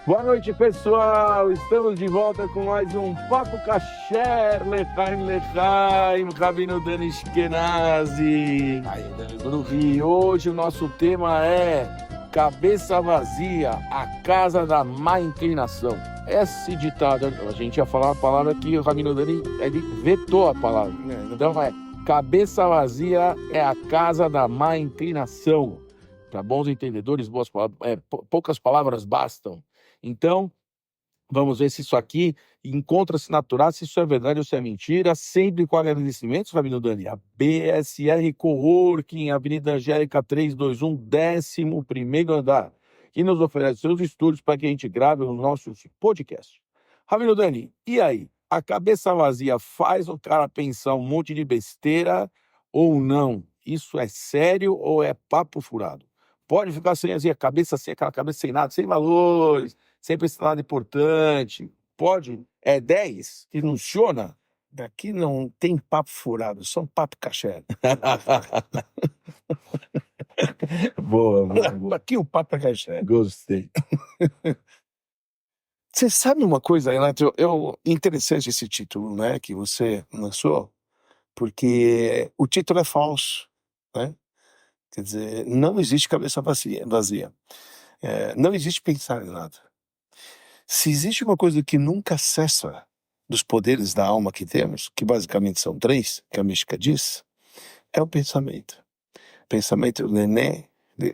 Boa noite, pessoal. Estamos de volta com mais um Papo Kasher, Lechaim Lechaim, Rabino Dani Ashkenazi. E hoje o nosso tema é Cabeça Vazia, a casa da má inclinação. Esse ditado, a gente ia falar a palavra que o Rabino Dani, ele vetou a palavra. Então Cabeça Vazia é a casa da má inclinação. Para bons entendedores, poucas palavras bastam. Então, vamos ver se isso aqui encontra-se na Torá, se isso é verdade ou se é mentira, sempre com agradecimentos, Rabino Dani. A BSR Coworking, Avenida Angélica 321, 11º andar, que nos oferece seus estúdios para que a gente grave o nosso podcast. Rabino Dani, e aí? A cabeça vazia faz o cara pensar um monte de besteira ou não? Isso é sério ou é papo furado? Pode ficar sem aquela cabeça sem nada, sem valores, sem pensar nada importante. Pode? É 10 que funciona? Daqui não tem papo furado, só um papo caché. Boa. Aqui o papo é caché. Gostei. Você sabe uma coisa, Renato? Interessante esse título, né, que você lançou, porque o título é falso, né? Quer dizer, não existe cabeça vazia. Não existe pensar em nada. Se existe uma coisa que nunca cessa dos poderes da alma que temos, que basicamente são 3, que a mística diz, é o pensamento. Pensamento neném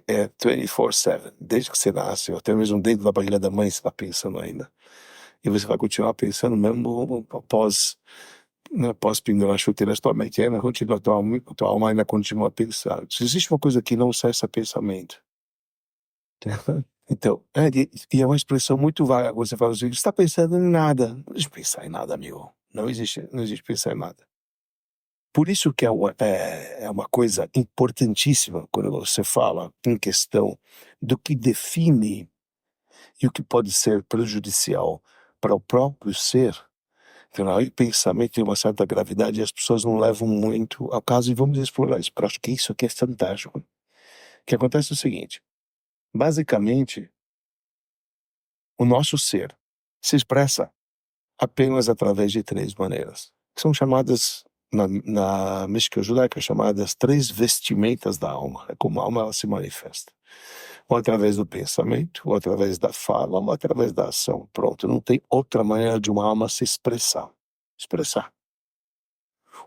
é 24/7, desde que você nasce, ou até mesmo dentro da barriga da mãe você está pensando ainda. E você vai continuar pensando mesmo após pendurar a chuteira da tua mente, tua alma ainda continua pensando. Se existe uma coisa que não cessa pensamento, então, e é uma expressão muito vaga. Você fala assim, você está pensando em nada. Não existe pensar em nada, amigo. Não existe pensar em nada. Por isso que é uma coisa importantíssima quando você fala em questão do que define e o que pode ser prejudicial para o próprio ser. Então, aí o pensamento tem uma certa gravidade e as pessoas não levam muito ao caso, e vamos explorar isso. Eu acho que isso aqui é fantástico. O que acontece é o seguinte, basicamente, o nosso ser se expressa apenas através de 3 maneiras, que são chamadas, na mística judaica, chamadas 3 vestimentas da alma. É como a alma ela se manifesta. Ou através do pensamento, ou através da fala, ou através da ação. Pronto, não tem outra maneira de uma alma se expressar.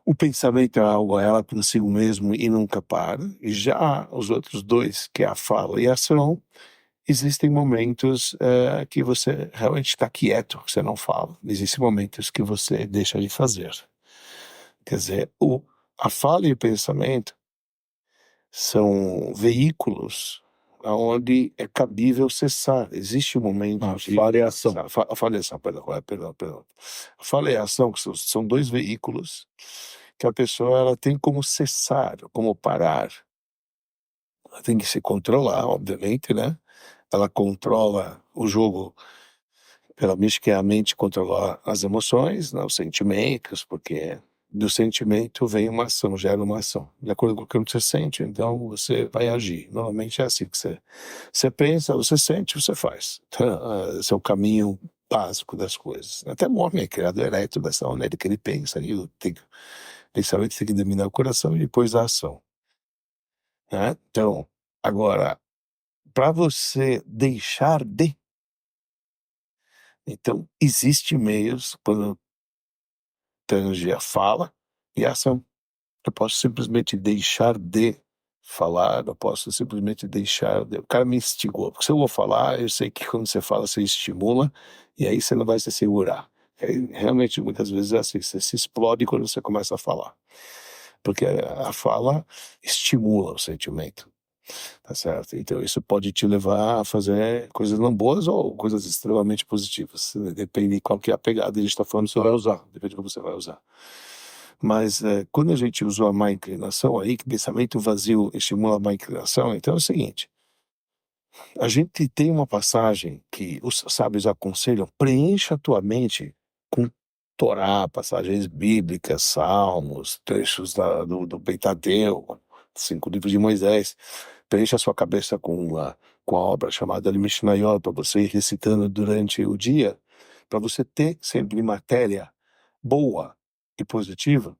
O pensamento é algo, ela consigo mesmo e nunca para. E já os outros 2, que é a fala e a ação, existem momentos que você realmente está quieto, que você não fala. Existem momentos que você deixa de fazer. Quer dizer, a fala e o pensamento são veículos onde é cabível cessar. Existe um momento... A fala e a ação. A fala e a ação, perdão. A fala e a ação são 2 veículos que a pessoa ela tem como cessar, como parar. Ela tem que se controlar, obviamente, né? Ela controla o jogo pela mística, é a mente controlar as emoções, né, os sentimentos, porque do sentimento vem uma ação, gera uma ação. De acordo com o que você sente, então você vai agir. Normalmente é assim que você pensa, você sente, você faz. Então, esse é o caminho básico das coisas. Até o homem é criado ereto dessa maneira que ele pensa, e o pensamento tem que dominar o coração e depois a ação. Né? Então, agora, para você deixar de... Então, existem meios, quando a energia fala e a ação. Eu posso simplesmente deixar de falar, eu posso simplesmente deixar de... O cara me instigou. Porque se eu vou falar, eu sei que quando você fala, você estimula, e aí você não vai se segurar. Realmente, muitas vezes é assim, você se explode quando você começa a falar. Porque a fala estimula o sentimento. Tá certo? Então isso pode te levar a fazer coisas não boas ou coisas extremamente positivas. Depende de qual que é a pegada a gente está falando, você vai usar. Depende de como você vai usar. Mas quando a gente usou a má inclinação aí, que pensamento vazio estimula a má inclinação, então é o seguinte. A gente tem uma passagem que os sábios aconselham, preencha a tua mente com Torá, passagens bíblicas, salmos, trechos do Pentateuco, 5 livros de Moisés. Preencha a sua cabeça com com a obra chamada Mishnayot, para você ir recitando durante o dia, para você ter sempre matéria boa e positiva,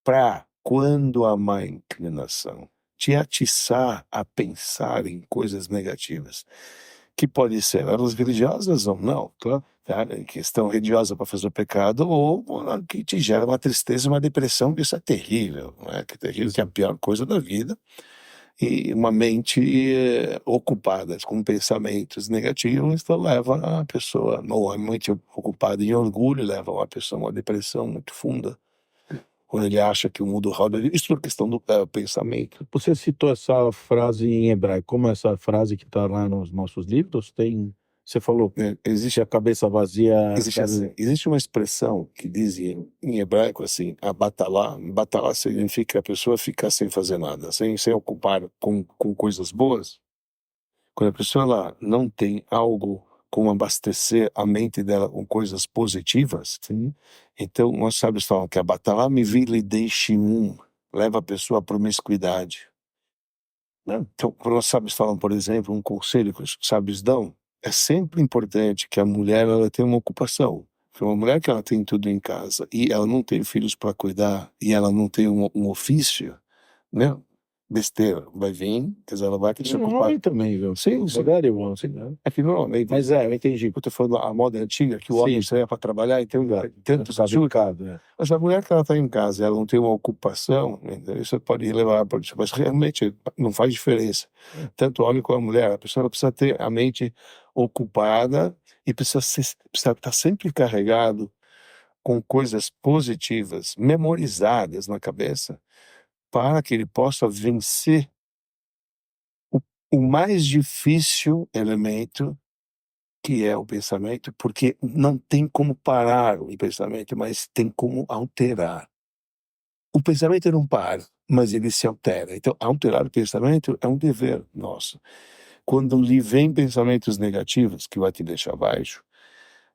para quando a má inclinação te atiçar a pensar em coisas negativas, que pode ser elas religiosas ou não, Claro. tá? Questão religiosa para fazer o pecado, ou que te gera uma tristeza, uma depressão, que isso é terrível, não é? Que é terrível, que é a pior coisa da vida. E uma mente ocupada com pensamentos negativos, então leva a pessoa, ou a mente ocupada em orgulho, leva uma pessoa a uma depressão muito funda, quando ele acha que o mundo roda. Isso é questão do pensamento. Você citou essa frase em hebraico. Como é essa frase que está lá nos nossos livros? Você falou que Existe a cabeça vazia... existe uma expressão que diz em hebraico assim, abatalá. Batalá significa a pessoa ficar sem fazer nada, sem ocupar com coisas boas. Quando a pessoa ela não tem algo como abastecer a mente dela com coisas positivas, Sim. então nós sábios falam que a batalá me vile deiximum, leva a pessoa à promiscuidade. Né? Então, quando os sábios falam, por exemplo, um conselho que os sábios dão, é sempre importante que a mulher ela tenha uma ocupação. Porque uma mulher que ela tem tudo em casa e ela não tem filhos para cuidar e ela não tem um ofício, né? Besteira, vai vir, quer dizer, ela vai se Um ocupar. homem também, viu? Sim, sim. Mulher e homem, sim, né? É que normalmente, Mas eu entendi. eu tô falando a moda antiga, que o Sim. homem saia para trabalhar e tem tantos Tá absurdos. brincado, né? Mas a mulher que ela está em casa, ela não tem uma ocupação, então isso pode levar para isso, mas realmente não faz diferença. Tanto o homem como a mulher, a pessoa ela precisa ter a mente ocupada e precisa estar sempre carregado com coisas positivas, memorizadas na cabeça, para que ele possa vencer o mais difícil elemento, que é o pensamento, porque não tem como parar o pensamento, mas tem como alterar. O pensamento não para, mas ele se altera. Então, alterar o pensamento é um dever nosso. Quando lhe vem pensamentos negativos que vai te deixar baixo,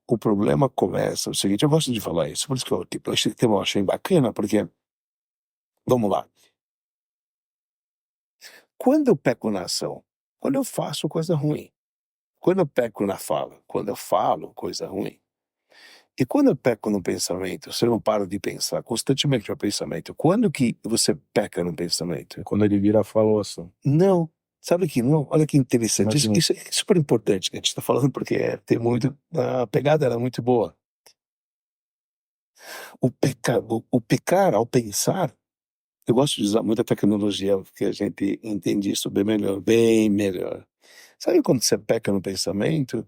o problema começa. O seguinte, eu gosto de falar isso, por isso que esse tema eu achei bacana, porque, vamos lá. Quando eu peco na ação, quando eu faço coisa ruim, quando eu peco na fala, quando eu falo coisa ruim, e quando eu peco no pensamento, você não para de pensar constantemente no pensamento. Quando que você peca no pensamento? Quando ele vira faloção. Não. Sabe que não? Olha que interessante. Imagina. Isso é super importante que a gente está falando, porque tem muito. A pegada era muito boa. O pecar ao pensar, eu gosto de usar muita tecnologia, porque a gente entende isso bem melhor, bem melhor. Sabe quando você peca no pensamento?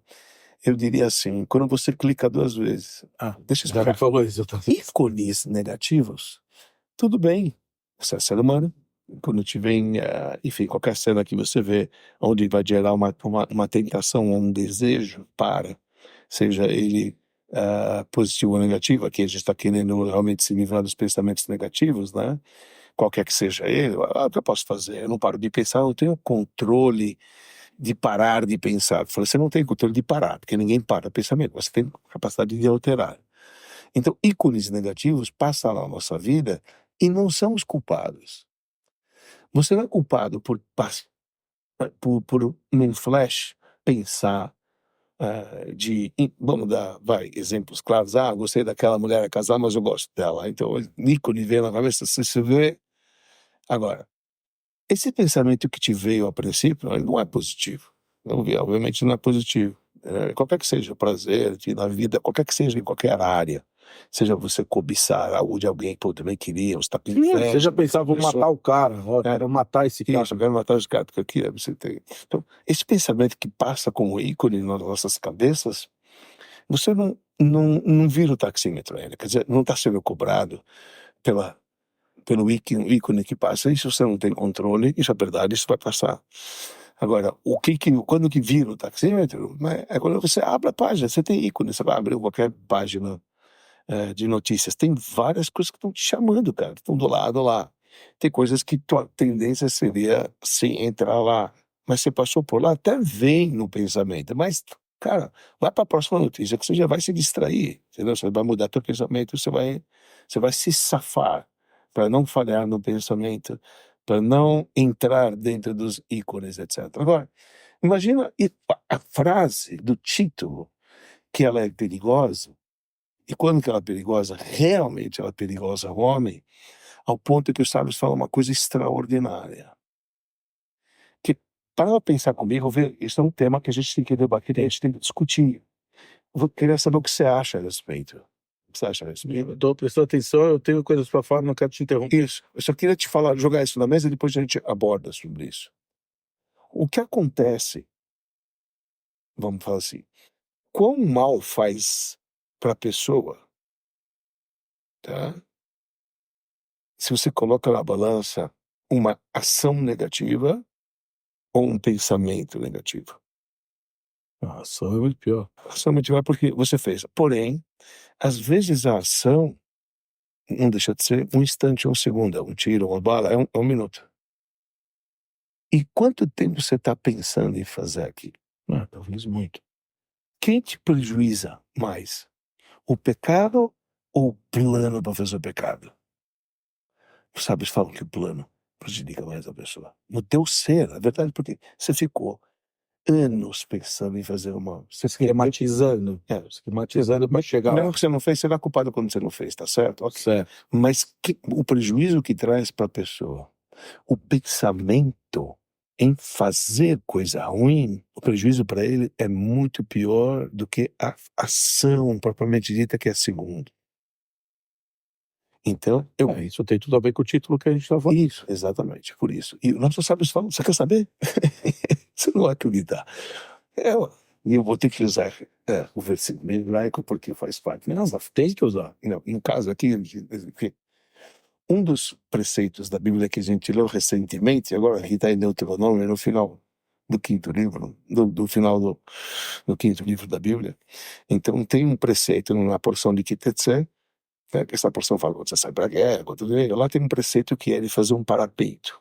Eu diria assim, quando você clica 2 vezes. Deixa eu Já explicar. me falou isso. Ícones negativos, tudo bem, você é ser humano. Quando te vem, enfim, qualquer cena que você vê, onde vai gerar uma tentação ou um desejo para, seja ele positivo ou negativo, aqui a gente está querendo realmente se livrar dos pensamentos negativos, né? Qualquer que seja ele, o que eu posso fazer? Eu não paro de pensar, eu não tenho controle de parar de pensar. Você não tem controle de parar, porque ninguém para o pensamento, você tem capacidade de alterar. Então, ícones negativos passam na nossa vida e não são os culpados. Você não é culpado por num flash, pensar vamos dar, exemplos claros. Gostei daquela mulher a casar, mas eu gosto dela. Então, o ícone vem na cabeça, você se vê. Agora, esse pensamento que te veio a princípio, ele não é positivo. Não, obviamente não é positivo. Qualquer que seja o prazer na vida, qualquer que seja em qualquer área, seja você cobiçar algo de alguém que eu também queria, você está com inveja. Você já pensava, vou matar o cara, quero matar esse cara. Isso, eu quero matar esse cara, porque aqui você tem. Então, esse pensamento que passa como ícone nas nossas cabeças, você não vira o taxímetro ainda, quer dizer, não está sendo cobrado pelo ícone que passa. Isso você não tem controle, isso é verdade, isso vai passar. Agora, quando que vira o taxímetro, né, é quando você abre a página, você tem ícone, você vai abrir qualquer página de notícias, tem várias coisas que estão te chamando, cara, estão do lado lá. Tem coisas que tua tendência seria sim entrar lá, mas você passou por lá, até vem no pensamento, mas, cara, vai para a próxima notícia que você já vai se distrair, entendeu? Você vai mudar teu pensamento, você vai se safar para não falhar no pensamento, para não entrar dentro dos ícones, etc. Agora, Imagina a frase do título, que ela é perigosa, e quando que ela é perigosa, realmente ela é perigosa ao homem, ao ponto que os sábios falam uma coisa extraordinária. Que, para pensar comigo, isso é um tema que a gente tem que debater, a gente tem que discutir. Eu queria saber o que você acha a respeito. O que você acha a respeito? Eu estou prestando atenção, eu tenho coisas para falar, não quero te interromper. Isso. Eu só queria te falar, jogar isso na mesa e depois a gente aborda sobre isso. O que acontece, vamos falar assim, quão mal faz para a pessoa, tá? Se você coloca na balança uma ação negativa ou um pensamento negativo. A ação é muito pior. A ação negativa é porque você fez. Porém, às vezes a ação não deixa de ser um instante, um segundo, um tiro, uma bala, é um minuto. E quanto tempo você está pensando em fazer aquilo? Talvez muito. Quem te prejuíza mais? O pecado ou o plano para fazer o pecado? Os sábios falam que o plano prejudica mais a pessoa. No teu ser, é verdade, porque você ficou anos pensando em fazer uma... Esquematizando. Esquematizando para chegar Não lá. que você não fez, você não é culpado quando você não fez, tá certo? Ok. Certo. Mas o prejuízo que traz para a pessoa, o pensamento em fazer coisa ruim, o prejuízo para ele é muito pior do que a ação propriamente dita, que é segundo. Então, Isso tem tudo a ver com o título que a gente está falando. Isso, exatamente, por isso. E nossos sábios falam, você quer saber? Você não vai acreditar. E eu vou ter que usar o versículo hebraico porque faz parte. Não, tem que usar. Não, em caso aqui, um dos preceitos da Bíblia que a gente leu recentemente, agora aqui está em Deuteronômio, no final do quinto livro, do final do quinto livro da Bíblia. Então tem um preceito na porção de Kitetsé, que essa porção fala quando você sai para a guerra, lá tem um preceito que é de fazer um parapeito.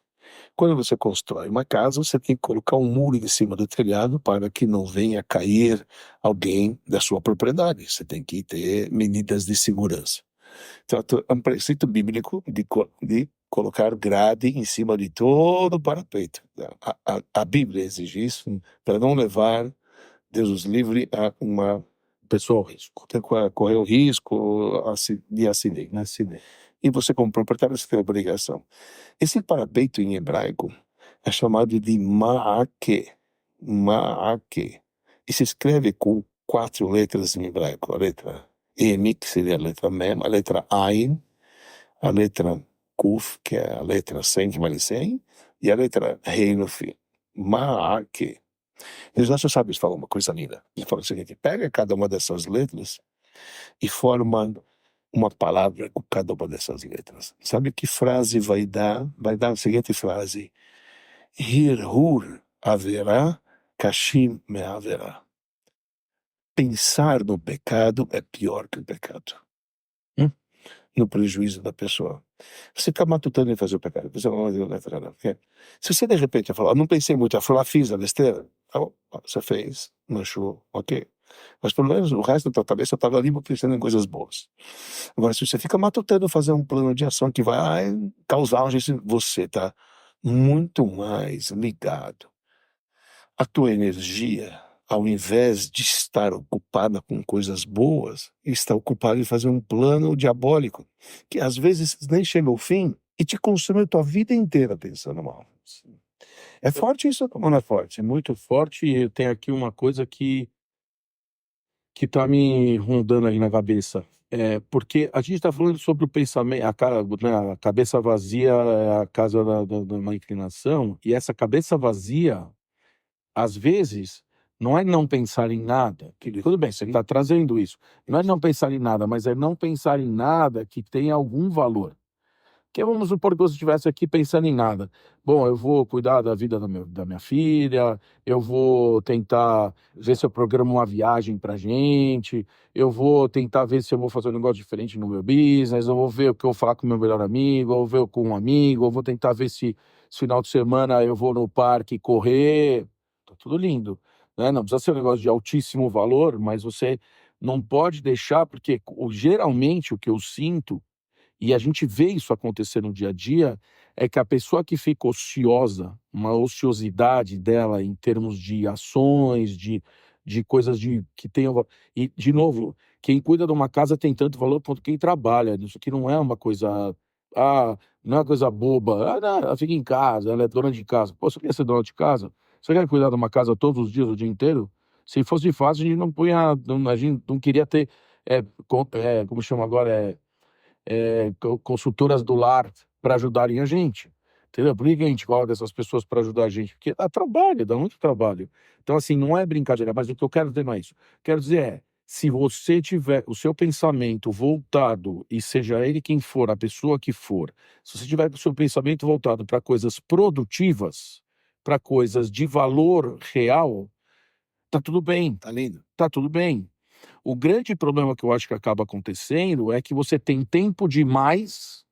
Quando você constrói uma casa, você tem que colocar um muro em cima do telhado para que não venha cair alguém da sua propriedade. Você tem que ter medidas de segurança. Então, é um preceito bíblico de colocar grade em cima de todo o parapeito. A Bíblia exige isso para não levar, Deus os livre, a uma Pessoal, risco. correr o risco de acidente. E você, como proprietário, você tem a obrigação. Esse parapeito em hebraico é chamado de ma'ake. Ma'ake. E se escreve com 4 letras em hebraico. A letra M, que seria a letra Mem, a letra Ain, a letra Kuf, que é a letra 100, que vale 100, e a letra Rei no fim. Ma'ake. E os nossos sábios falam uma coisa linda. Eles falam o seguinte: pega cada uma dessas letras e forma uma palavra com cada uma dessas letras. Sabe que frase vai dar? Vai dar a seguinte frase: Hirhur haverá, kashim me haverá. Pensar no pecado é pior que o pecado. No prejuízo da pessoa. Você está matutando em fazer o pecado. Você não vai fazer nada. Se você de repente falar, não pensei muito, eu fiz a besteira, tá bom, você fez, manchou, ok. Mas pelo menos o resto da tua cabeça estava ali pensando em coisas boas. Agora, se você fica matutando fazer um plano de ação que vai causar você está muito mais ligado. A tua energia, ao invés de estar ocupada com coisas boas, está ocupada em fazer um plano diabólico, que às vezes nem chega ao fim e te consome a tua vida inteira pensando mal. É forte isso ou não é forte? É muito forte, e tem aqui uma coisa que tá me rondando aí na cabeça. Porque a gente está falando sobre o pensamento, a cabeça vazia é a casa da uma inclinação, e essa cabeça vazia, às vezes, não é não pensar em nada. Tudo bem, você está trazendo isso. Não é não pensar em nada, mas é não pensar em nada que tenha algum valor. Porque vamos supor que você estivesse aqui pensando em nada. Bom, eu vou cuidar da vida da minha filha, eu vou tentar ver se eu programo uma viagem pra gente, eu vou tentar ver se eu vou fazer um negócio diferente no meu business, eu vou ver o que eu vou falar com o meu melhor amigo, eu vou ver com um amigo, eu vou tentar ver se final de semana eu vou no parque correr. Tá tudo lindo, né? Não precisa ser um negócio de altíssimo valor, mas você não pode deixar, porque geralmente o que eu sinto e a gente vê isso acontecer no dia a dia, é que a pessoa que fica ociosa, uma ociosidade dela em termos de ações, de coisas que tenham. E, de novo, quem cuida de uma casa tem tanto valor quanto quem trabalha. Isso aqui não é uma coisa. Ah, não é uma coisa boba. Ah, não, ela fica em casa, ela é dona de casa. Pô, você quer ser dona de casa? Você quer cuidar de uma casa todos os dias, o dia inteiro? Se fosse fácil, a gente não punha. A gente não queria ter. Como chama agora? Consultoras do lar para ajudarem a gente. Entendeu? Por que a gente coloca essas pessoas para ajudar a gente? Porque dá trabalho, dá muito trabalho. Então, assim, não é brincadeira, mas o que eu quero dizer não é isso. Quero dizer se você tiver o seu pensamento voltado, e seja ele quem for, a pessoa que for, se você tiver o seu pensamento voltado para coisas produtivas, para coisas de valor real, tá tudo bem, Tá lindo. tá tudo bem. O grande problema que eu acho que acaba acontecendo é que você tem tempo demais.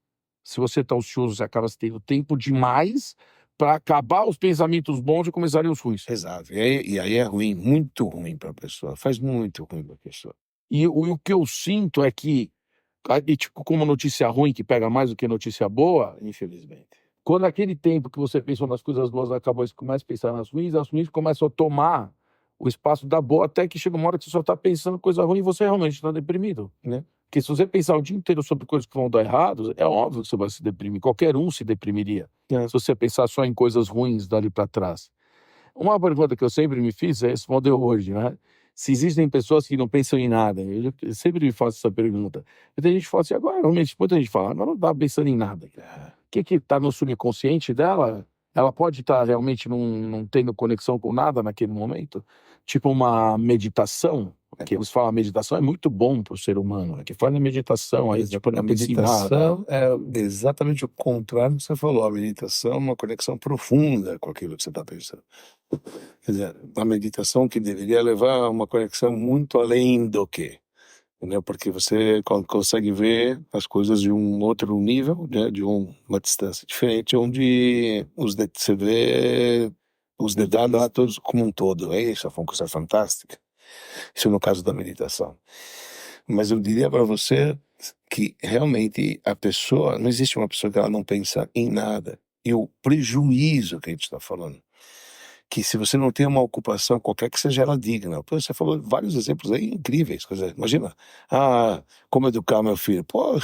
Se você está ocioso, você acaba tendo tempo demais para acabar os pensamentos bons e começarem os ruins. Exato. E aí é ruim, muito ruim para a pessoa. Faz muito ruim para a pessoa. E o que eu sinto é que, tipo, como notícia ruim que pega mais do que notícia boa, Infelizmente. quando aquele tempo que você pensou nas coisas boas acabou, você começa a pensar nas ruins, as ruins começam a tomar o espaço da boa, até que chega uma hora que você só está pensando coisa ruim e você realmente está deprimido, né? Porque se você pensar o dia inteiro sobre coisas que vão dar errado, é óbvio que você vai se deprimir. Qualquer um se deprimiria. Se você pensar só em coisas ruins dali para trás. Uma pergunta que eu sempre me fiz é responder hoje, né? Se existem pessoas que não pensam em nada, eu sempre me faço essa pergunta. E tem gente que fala assim, agora, realmente, muita gente fala, agora não está pensando em nada. O que está no subconsciente dela? Ela pode estar realmente não tendo conexão com nada naquele momento? Tipo uma meditação, que eles falam, a meditação é muito bom para o ser humano, que faz a meditação, aí tipo, A não pensa em nada. meditação é exatamente o contrário do que você falou. A meditação é uma conexão profunda com aquilo que você está pensando. Quer dizer, a meditação que deveria levar a uma conexão muito além do que, entendeu? Porque você consegue ver as coisas de um outro nível, né? De uma distância diferente, onde você vê os detalhes lá todos como um todo. É isso, é uma coisa fantástica. Isso no caso da meditação. Mas eu diria para você que realmente a pessoa, não existe uma pessoa que ela não pensa em nada. E o prejuízo que a gente está falando, que se você não tem uma ocupação qualquer que seja ela digna. Pô, você falou vários exemplos aí incríveis. Quer dizer, imagina, como educar meu filho. Pô,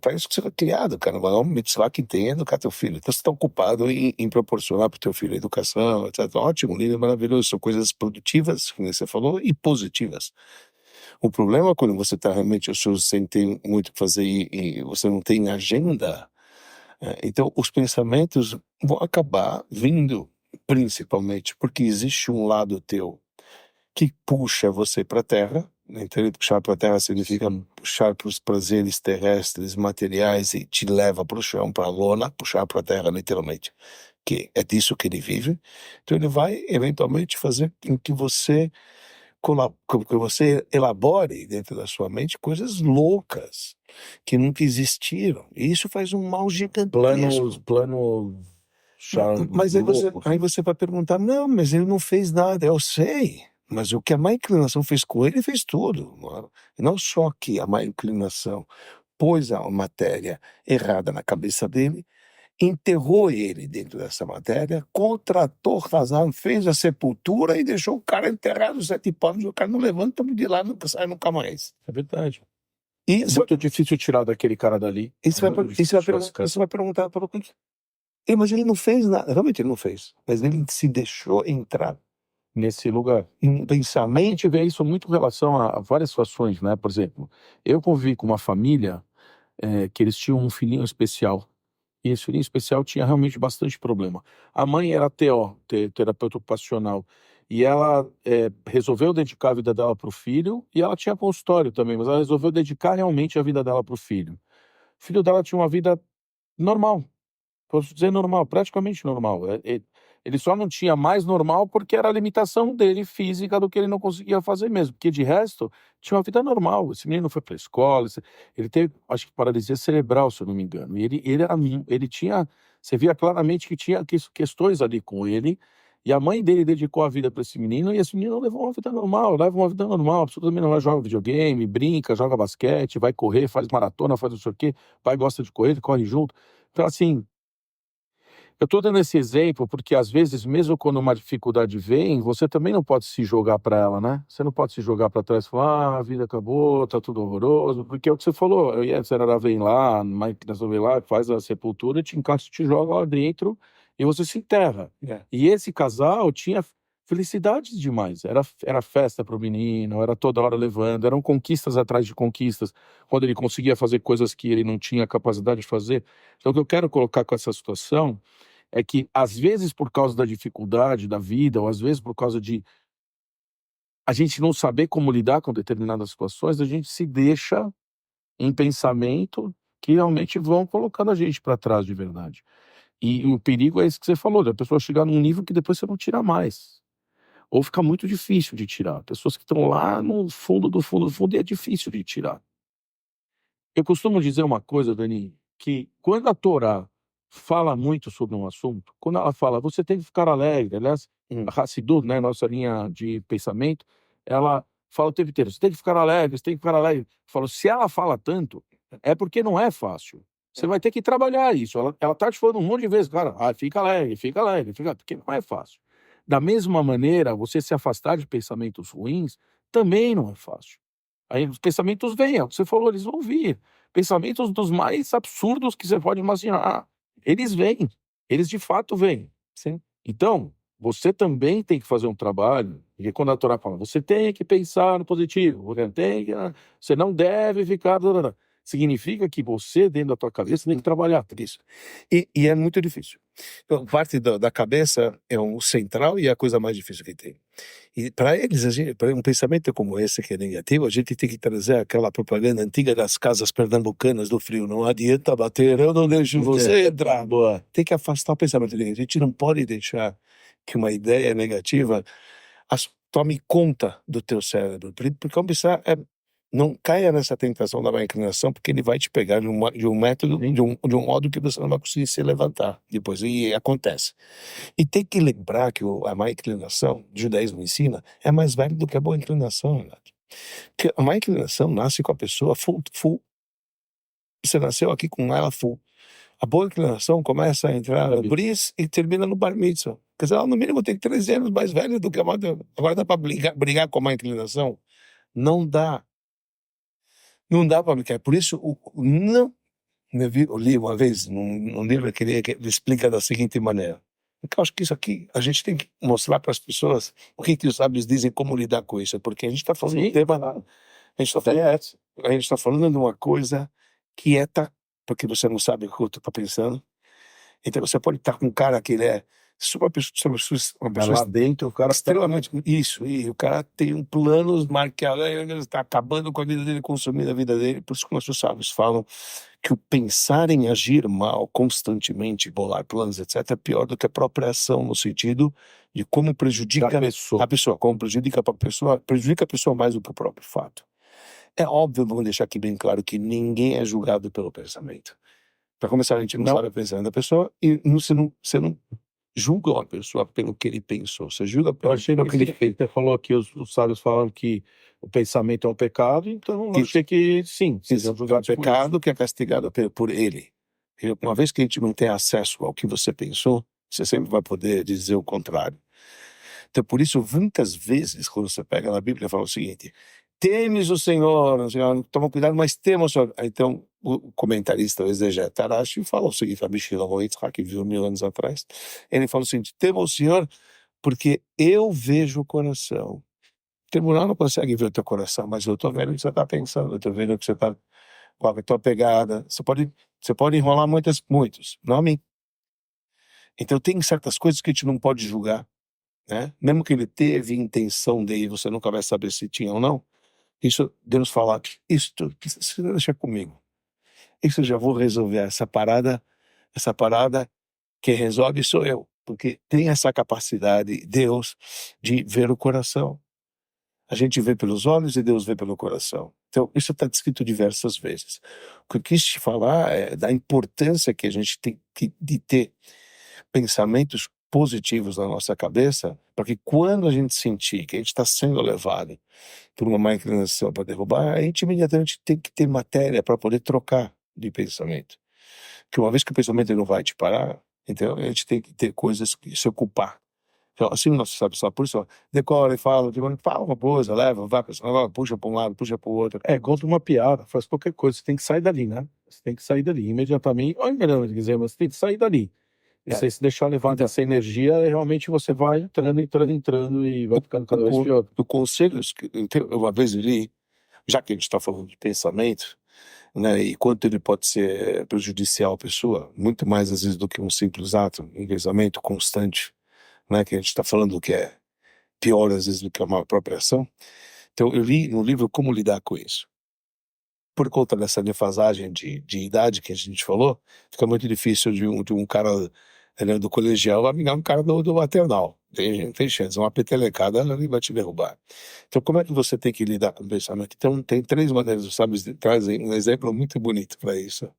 para isso que você foi criado, cara. É um mitzvah que tem educar teu filho. Então você está ocupado em proporcionar para o teu filho educação, etc. Ótimo, lindo, maravilhoso. São coisas produtivas, como você falou, e positivas. O problema é quando você está realmente ocioso, sem ter muito o que fazer e você não tem agenda, então os pensamentos vão acabar vindo, principalmente porque existe um lado teu que puxa você para a Terra, então puxar para a Terra significa puxar para os prazeres terrestres, materiais, e te leva para o chão, para a lona, puxar para a Terra literalmente, que é disso que ele vive. Então ele vai eventualmente fazer com que você elabore dentro da sua mente coisas loucas que nunca existiram. E isso faz um mal gigantesco. Planos Mas loucos. aí você vai perguntar, não, mas ele não fez nada. Eu sei, mas o que a má inclinação fez com ele fez tudo. Não só que a má inclinação pôs a matéria errada na cabeça dele, enterrou ele dentro dessa matéria, contratou Hazan, fez a sepultura e deixou o cara enterrado 7 panos, o cara não levanta de lá, não sai nunca mais. É verdade. E É muito difícil tirar daquele cara dali. você vai perguntar para o que? Mas ele não fez nada, realmente ele não fez, mas ele se deixou entrar Nesse lugar. em um A pensamento. gente vê isso muito em relação a várias situações, né? Por exemplo, eu convivi com uma família que eles tinham um filhinho especial. E esse filhinho especial tinha realmente bastante problema. A mãe era TO, terapeuta ocupacional. E ela resolveu dedicar a vida dela para o filho, e ela tinha consultório também, mas ela resolveu dedicar realmente a vida dela para o filho. O filho dela tinha uma vida normal, posso dizer normal, praticamente normal. Ele só não tinha mais normal porque era a limitação dele física do que ele não conseguia fazer mesmo. Porque de resto, tinha uma vida normal. Esse menino foi para a escola, ele teve, acho que paralisia cerebral, se eu não me engano. E ele tinha, você via claramente que tinha questões ali com ele. E a mãe dele dedicou a vida para esse menino e esse menino levou uma vida normal, leva uma vida normal, absolutamente normal, joga videogame, brinca, joga basquete, vai correr, faz maratona, faz não sei o quê, o pai gosta de correr, ele corre junto. Então, assim, eu estou dando esse exemplo porque, às vezes, mesmo quando uma dificuldade vem, você também não pode se jogar para ela, né? Você não pode se jogar para trás e falar, a vida acabou, tá tudo horroroso, porque é o que você falou, eu e a senhora vem lá, mas vem lá, faz a sepultura, te encaixa, te joga lá dentro e você se enterra. E esse casal tinha felicidades demais, era festa para o menino, era toda hora levando, eram conquistas atrás de conquistas, quando ele conseguia fazer coisas que ele não tinha capacidade de fazer. Então, o que eu quero colocar com essa situação é que, às vezes, por causa da dificuldade da vida, ou às vezes por causa de a gente não saber como lidar com determinadas situações, a gente se deixa em pensamento que realmente vão colocando a gente para trás de verdade. E o perigo é esse que você falou, da pessoa chegar num nível que depois você não tira mais. Ou fica muito difícil de tirar. Pessoas que estão lá no fundo do fundo do fundo e é difícil de tirar. Eu costumo dizer uma coisa, Dani, que quando a Torá fala muito sobre um assunto, quando ela fala, você tem que ficar alegre, aliás, a Hassidut, né, nossa linha de pensamento, ela fala o tempo inteiro, você tem que ficar alegre, você tem que ficar alegre. Falo, se ela fala tanto, é porque não é fácil. Você vai ter que trabalhar isso. Ela tá te falando um monte de vezes, cara, fica alegre, porque não é fácil. Da mesma maneira, você se afastar de pensamentos ruins também não é fácil. Aí os pensamentos vêm, é o que você falou, eles vão vir. Pensamentos dos mais absurdos que você pode imaginar. Eles vêm, eles de fato vêm. Sim. Então, você também tem que fazer um trabalho, porque quando a Torá fala, você tem que pensar no positivo, você não deve ficar... Significa que você, dentro da tua cabeça, tem que trabalhar por isso. E é muito difícil. Então, parte da cabeça é o central e é a coisa mais difícil que tem. E para eles, para um pensamento como esse, que é negativo, a gente tem que trazer aquela propaganda antiga das casas pernambucanas do frio. Não adianta bater, eu não deixo você entrar. Boa. Tem que afastar o pensamento negativo. A gente não pode deixar que uma ideia negativa tome conta do teu cérebro. Porque começar não caia nessa tentação da má inclinação, porque ele vai te pegar de um método, de um modo que você não vai conseguir se levantar depois, e acontece. E tem que lembrar que a má inclinação, o judaísmo ensina, é mais velho do que a boa inclinação, Renato. Porque a má inclinação nasce com a pessoa full. Você nasceu aqui com ela full. A boa inclinação começa a entrar no bris e termina no bar mitzvah. Quer dizer, ela no mínimo tem 13 anos mais velha do que a má. Agora dá para brigar com a má inclinação? Não dá. Não dá para brincar. Por isso, não. Eu li uma vez num livro que ele explica da seguinte maneira. Porque eu acho que isso aqui, a gente tem que mostrar para as pessoas o que os sábios dizem, como lidar com isso. Porque a gente está falando de um tema lá. A gente está falando de uma coisa quieta, porque você não sabe o que o outro está pensando. Então você pode estar com um cara que ele é uma pessoa Lá dentro, o cara extremamente isso, e o cara tem um plano marcado, ele está acabando com a vida dele, consumindo a vida dele. Por isso que nossos sábios falam que o pensar em agir mal constantemente, bolar planos, etc., é pior do que a própria ação, no sentido de como prejudica a pessoa, como prejudica a pessoa mais do que o próprio fato. É óbvio, vamos deixar aqui bem claro, que ninguém é julgado pelo pensamento. Para começar, a gente não sabe o pensamento da pessoa, e você não julga uma pessoa pelo que ele pensou, você julga pelo que ele fez. Você falou que os sábios falam que o pensamento é um pecado, então eu achei que sim, é um pecado que é castigado por ele. E uma vez que a gente não tem acesso ao que você pensou, você sempre vai poder dizer o contrário. Então, por isso, muitas vezes, quando você pega na Bíblia, fala o seguinte: temes o Senhor, toma cuidado, mas temos o Senhor. Então, o comentarista, o exegeta Arashi, fala o seguinte, Rabbi Shlomo Yitzhak, que viveu 1000 anos atrás, ele fala o seguinte: tema o Senhor, porque eu vejo o coração. O tribunal não consegue ver o teu coração, mas eu estou vendo o que você está pensando, eu estou vendo o que você está, qual é a tua pegada. Você pode enrolar muitos, não a mim. Então, tem certas coisas que a gente não pode julgar, né? Mesmo que ele teve intenção de, você nunca vai saber se tinha ou não. Isso, Deus fala, isso você deixa comigo. Isso eu já vou resolver. Essa parada que resolve sou eu. Porque tem essa capacidade, Deus, de ver o coração. A gente vê pelos olhos e Deus vê pelo coração. Então, isso está descrito diversas vezes. O que eu quis te falar é da importância que a gente tem de ter pensamentos positivos na nossa cabeça, para que quando a gente sentir que a gente está sendo levado por uma má inclinação para derrubar, a gente imediatamente tem que ter matéria para poder trocar de pensamento. Porque uma vez que o pensamento ele não vai te parar, então a gente tem que ter coisas que se ocupar. Então, assim, nós sabemos, por isso, ó, decora e fala, fala uma coisa, leva, vai, puxa para um lado, puxa para o outro. Conta uma piada, faz qualquer coisa, você tem que sair dali, né? Você tem que sair dali imediatamente, ou imediatamente, quer dizer, mas você tem que sair dali. E se deixar levar dessa energia, realmente você vai entrando e vai ficando cada vez pior. O conselho, uma vez eu li, já que a gente está falando de pensamento, né, e quanto ele pode ser prejudicial à pessoa, muito mais às vezes do que um simples ato, um pensamento constante, né, que a gente está falando que é pior às vezes do que uma própria ação. Então eu li no livro Como Lidar com Isso. Por conta dessa defasagem de idade que a gente falou, fica muito difícil de um cara, né, do colegial amigar um cara do maternal. Tem chance, uma petelecada ele vai te derrubar. Então como é que você tem que lidar com o pensamento? Então tem 3 maneiras, sabe, trazem um exemplo muito bonito para isso.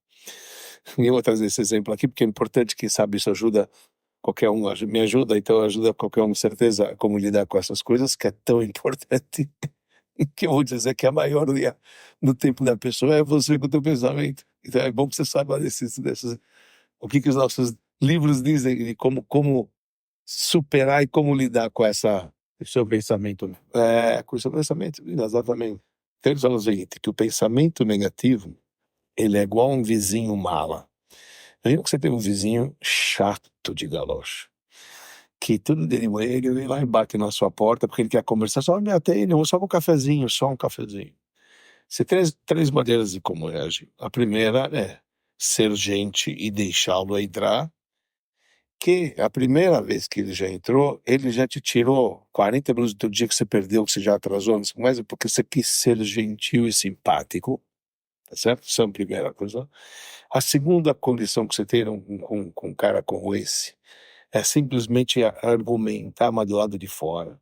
E eu vou trazer esse exemplo aqui porque é importante, quem sabe isso ajuda qualquer um, me ajuda, então ajuda qualquer um, com certeza, a como lidar com essas coisas, que é tão importante, que eu vou dizer que a maioria do tempo da pessoa é você com o teu pensamento. Então é bom que você saiba desses o que os nossos livros dizem de como superar e como lidar com O seu pensamento, né? com o seu pensamento, exatamente. Então eles falam o seguinte, que o pensamento negativo, ele é igual a um vizinho mala. Imagina que você tem um vizinho chato de galocha, que tudo dele ele vem lá e bate na sua porta porque ele quer conversar, só me atende, só um cafezinho, só um cafezinho. Você tem 3 maneiras de como reagir. A primeira é ser gente e deixá-lo entrar, que a primeira vez que ele já entrou, ele já te tirou 40 minutos do dia que você perdeu, que você já atrasou, mas é porque você quis ser gentil e simpático, tá certo? Essa é a primeira coisa. A segunda condição que você tem com um cara como esse é simplesmente argumentar, mas do lado de fora.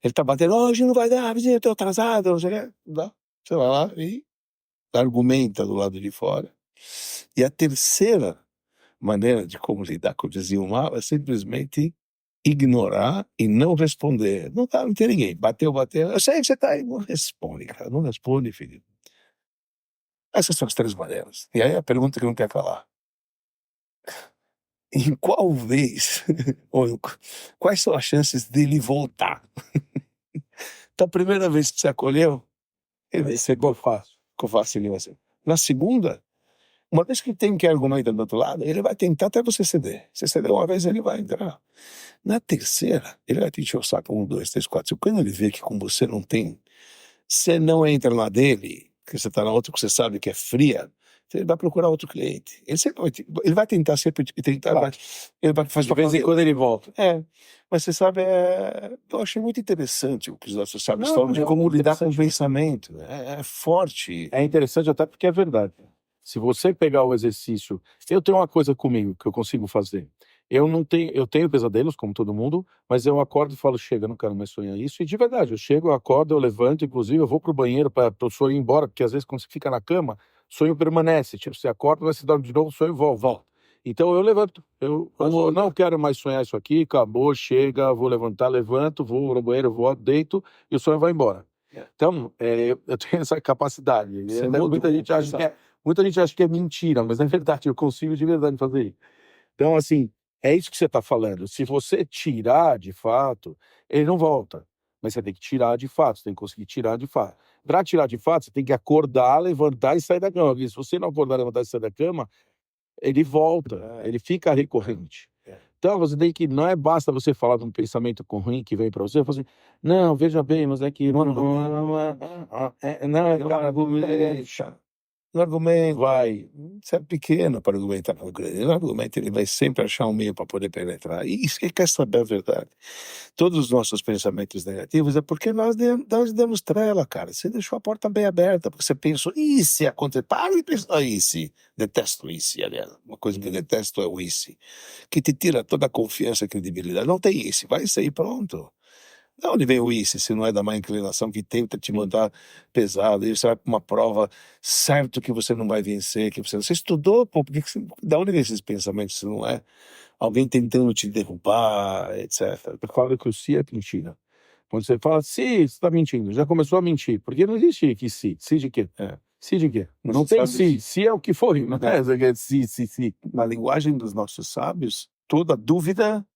Ele tá batendo, hoje não vai dar, vizinho, eu tô atrasado, não sei o que. Dá. Você vai lá e argumenta do lado de fora. E a terceira maneira de como lidar com o vizinho mal é simplesmente ignorar e não responder. Não tá, não tem ninguém. Bateu, eu sei que você tá aí. Não responde, cara. Não responde, filho. Essas são as 3 maneiras. E aí a pergunta que não quer calar. Em qual vez, ou quais são as chances dele voltar? Então, a primeira vez que você acolheu, ele vai ser fácil. Ficou fácil assim. Na segunda, uma vez que tem que argumentar do outro lado, ele vai tentar até você ceder. Se ceder uma vez, ele vai entrar. Na terceira, ele vai te encher o saco 1, 2, 3, 4. Quando ele vê que com você não tem, você não entra na dele, que você está na outra que você sabe que é fria, ele vai procurar outro cliente. Ele vai tentar sempre, ele vai fazer de vez em quando ele volta. Mas você sabe, eu achei muito interessante o que os nossos sábios falam de é como lidar com o interessante. pensamento. É forte. É interessante até porque é verdade. Se você pegar o exercício, eu tenho uma coisa comigo que eu consigo fazer. Eu tenho pesadelos, como todo mundo, mas eu acordo e falo, chega, não quero mais sonhar isso. E de verdade, eu chego, eu acordo, eu levanto, inclusive eu vou pro banheiro para o sonho ir embora, porque às vezes quando você fica na cama, o sonho permanece. Tipo, você acorda, mas você dorme de novo, o sonho volta. Então eu levanto. Eu não quero mais sonhar isso aqui, acabou, chega, vou levantar, levanto, vou no banheiro, vou, deito e o sonho vai embora. Então, eu tenho essa capacidade. Muita gente acha que é mentira, mas é verdade, eu consigo de verdade fazer isso. Então, assim, é isso que você está falando. Se você tirar de fato, ele não volta. Mas você tem que tirar de fato, você tem que conseguir tirar de fato. Para tirar de fato, você tem que acordar, levantar e sair da cama. Porque se você não acordar, levantar e sair da cama, ele volta, ele fica recorrente. Então, você tem que, não é basta você falar de um pensamento ruim que vem para você, você assim, não, veja bem, mas é que... No argumento, você é pequeno para argumentar com o grande. No argumento, ele vai sempre achar um meio para poder penetrar. E isso ele quer saber a verdade. Todos os nossos pensamentos negativos é porque nós demos trela, cara. Você deixou a porta bem aberta, porque você pensou, e se acontecer? Para de pensar e se. Detesto isso, aliás. Uma coisa que eu detesto é o e se, que te tira toda a confiança e credibilidade. Não tem isso, vai sair pronto. Da onde vem o isso, se não é da má inclinação que tenta te mandar pesado, e você vai para uma prova certo que você não vai vencer, que você estudou, pô, da onde vem esses pensamentos, se não é alguém tentando te derrubar, etc. Eu falo que o se é mentira. Quando você fala se, você está mentindo, já começou a mentir, porque não existe que se. Se de quê? Se de quê? Não tem se. Se é o que foi, não é se. Na linguagem dos nossos sábios, toda dúvida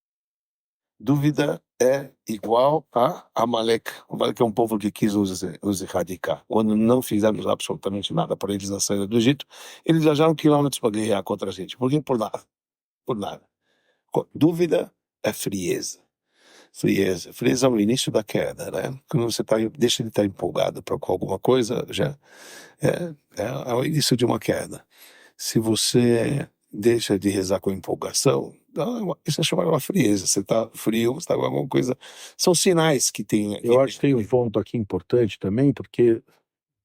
é igual a Amalek. Amalek é um povo que quis os erradicar. Quando não fizemos absolutamente nada para eles na saída do Egito, eles viajaram quilômetros para guerrear contra a gente. Por quê? Por nada. Por nada. Dúvida é frieza. Frieza é o início da queda, né? Quando você deixa de estar empolgado com alguma coisa, já é o início de uma queda. Se você deixa de rezar com empolgação, isso é chamado uma frieza. Você está frio, você está com alguma coisa. São sinais que tem. Eu acho que tem um ponto aqui importante também, porque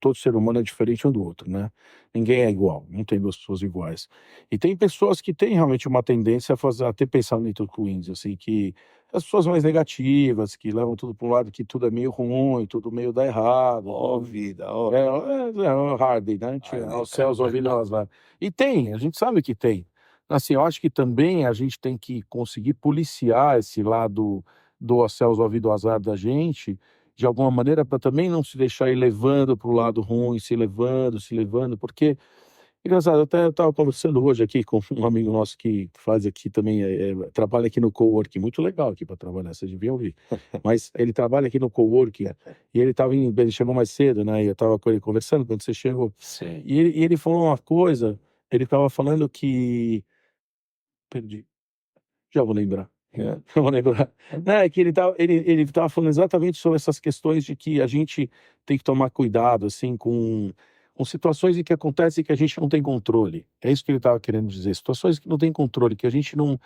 todo ser humano é diferente um do outro, né? Ninguém é igual, não tem duas pessoas iguais. E tem pessoas que têm realmente uma tendência a ter pensamentos ruins, assim, que as pessoas mais negativas, que levam tudo para um lado que tudo é meio ruim, tudo meio dá errado. Ó vida, ó. É o Hardy, né? Aos céus ouvidos lá. E tem, a gente sabe que tem. Assim, eu acho que também a gente tem que conseguir policiar esse lado do aos céus ouvido azar da gente, de alguma maneira, para também não se deixar ir levando para o lado ruim, se levando, porque, engraçado, até eu estava conversando hoje aqui com um amigo nosso que faz aqui também, trabalha aqui no coworking, muito legal aqui para trabalhar, vocês deviam ouvir, mas ele trabalha aqui no coworking, e ele chegou mais cedo, né, e eu estava com ele conversando quando você chegou, Sim. e ele falou uma coisa, ele estava falando que, perdi, já vou lembrar. Não vou lembrar. Não, é que ele tava falando exatamente sobre essas questões de que a gente tem que tomar cuidado, assim, com situações em que acontecem que a gente não tem controle. É isso que ele estava querendo dizer. Situações que não tem controle, que a gente não.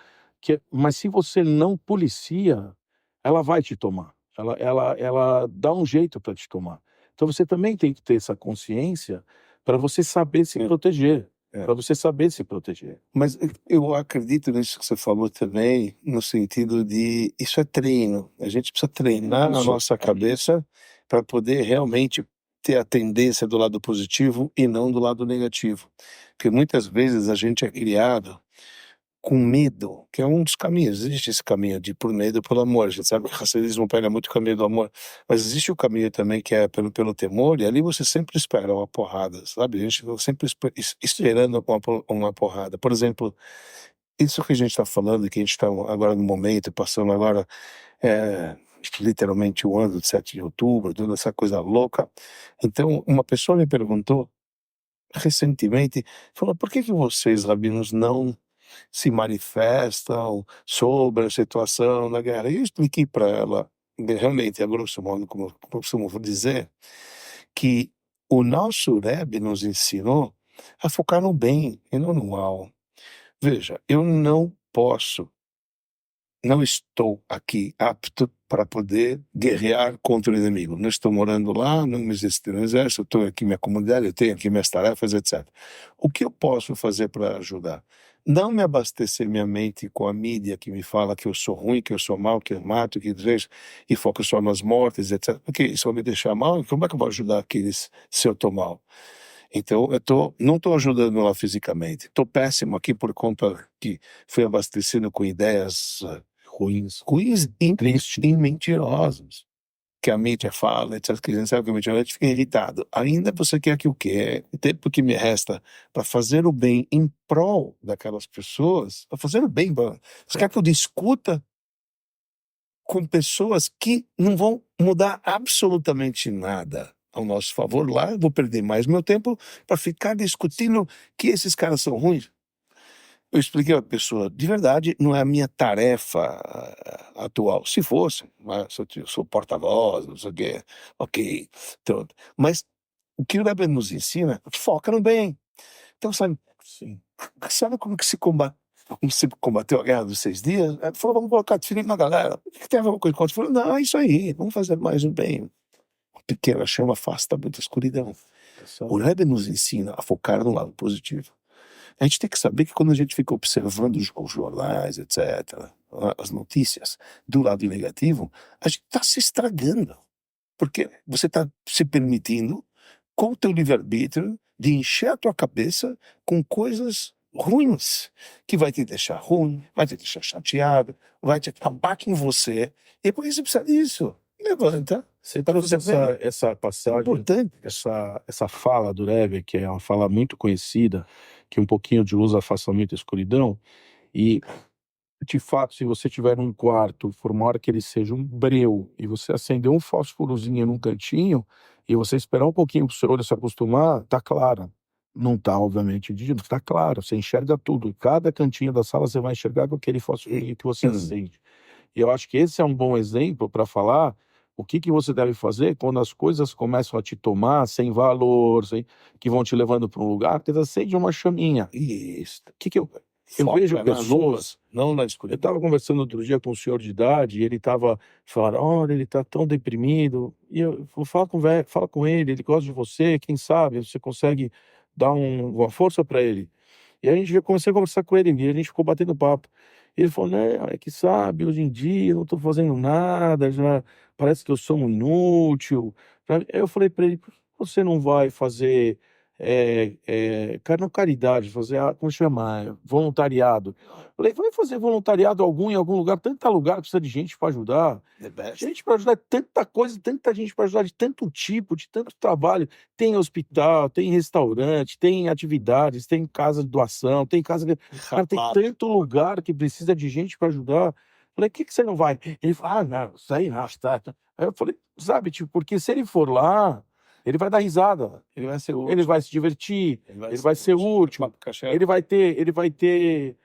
Mas se você não policia, ela vai te tomar. Ela dá um jeito para te tomar. Então você também tem que ter essa consciência para você saber se proteger. Para você saber se proteger. Mas eu acredito nisso que você falou também, no sentido de isso é treino. A gente precisa treinar a nossa cabeça para poder realmente ter a tendência do lado positivo e não do lado negativo. Porque muitas vezes a gente é criado com medo, que é um dos caminhos. Existe esse caminho de por medo e pelo amor. A gente sabe que o racionalismo pega muito o caminho do amor, mas existe o caminho também que é pelo temor, e ali você sempre espera uma porrada, sabe? A gente sempre esperando uma porrada. Por exemplo, isso que a gente está falando, que a gente está agora no momento, passando agora literalmente o ano de 7 de outubro, toda essa coisa louca. Então, uma pessoa me perguntou recentemente, falou, por que vocês, rabinos, não se manifestam sobre a situação da guerra? E eu expliquei para ela, realmente, a grosso modo, como eu costumo dizer, que o nosso Rebbe nos ensinou a focar no bem e não no mal. Veja, eu não estou aqui apto para poder guerrear contra o inimigo. Não estou morando lá, não existe no exército, estou aqui minha comunidade, eu tenho aqui minhas tarefas, etc. O que eu posso fazer para ajudar? Não me abastecer minha mente com a mídia que me fala que eu sou ruim, que eu sou mau, que eu mato, que desejo, e foco só nas mortes, etc. Porque isso vai me deixar mal, como é que eu vou ajudar aqueles se eu estou mal? Então, não estou ajudando lá fisicamente. Estou péssimo aqui por conta que fui abastecido com ideias ruins e tristes e mentirosas. Que a mídia fala, etc. Que a gente sabe que a mídia fala, a gente fica irritado. Ainda você quer que o quê? O tempo que me resta para fazer o bem em prol daquelas pessoas, para fazer o bem, você quer que eu discuta com pessoas que não vão mudar absolutamente nada ao nosso favor lá, eu vou perder mais meu tempo para ficar discutindo que esses caras são ruins. Eu expliquei à pessoa, de verdade, não é a minha tarefa atual. Se fosse, eu sou porta-voz, não sei o quê, ok. Então, mas o que o Rebbe nos ensina, foca no bem. Então, sabe como que se combate? Como se combateu a Guerra dos 6 Dias? Ele falou, vamos colocar tefilim na galera. Tem alguma coisa contra? Ele falou, não, é isso aí, vamos fazer mais o bem. Uma pequena chama afasta muita escuridão. O Rebbe nos ensina a focar no lado positivo. A gente tem que saber que quando a gente fica observando os jornais, etc., as notícias, do lado negativo, a gente está se estragando. Porque você está se permitindo, com o teu livre-arbítrio, de encher a tua cabeça com coisas ruins, que vai te deixar ruim, vai te deixar chateado, vai te acabar com você. E por isso você precisa disso. Levanta. Você Para trouxe você ver. essa É passagem, importante. essa fala do Rebbe, que é uma fala muito conhecida, que um pouquinho de luz afasta muito a escuridão, e de fato, se você tiver um quarto, for uma hora que ele seja um breu, e você acender um fósforozinho num cantinho, e você esperar um pouquinho para o seu olho se acostumar, tá claro. Não tá, obviamente, de tá claro, você enxerga tudo. Em cada cantinho da sala você vai enxergar com aquele fosforinho que você acende. E eu acho que esse é um bom exemplo para falar o que que você deve fazer quando as coisas começam a te tomar sem valor, que vão te levando para um lugar, que acende uma chaminha. Isso. O que que eu Foca vejo nas pessoas. luzes, não na Eu escuridão. estava conversando outro dia com um senhor de idade e ele estava falando, olha, ele está tão deprimido. E eu vou falar com o velho, fala com ele gosta de você, quem sabe você consegue dar uma força para ele. E aí comecei a conversar com ele e a gente ficou batendo papo. Ele falou, né, é que sabe, hoje em dia eu não estou fazendo nada, já parece que eu sou um inútil. Aí eu falei para ele, por que você não vai fazer não caridade, fazer, como chama? Voluntariado. Falei, vai fazer voluntariado em algum lugar, tanto lugar que precisa de gente para ajudar. The best. Gente para ajudar, tanta coisa, tanta gente para ajudar, de tanto tipo, de tanto trabalho. Tem hospital, tem restaurante, tem atividades, tem casa de doação, tem casa. Cara, tem tanto lugar que precisa de gente para ajudar. Falei, por que você não vai? Ele falou, não, isso aí não, tá. Aí eu falei, sabe, tipo, porque se ele for lá, ele vai dar risada, Ele vai ser útil. ele vai se divertir, ele vai ser útil, Papo Caché. ele vai ter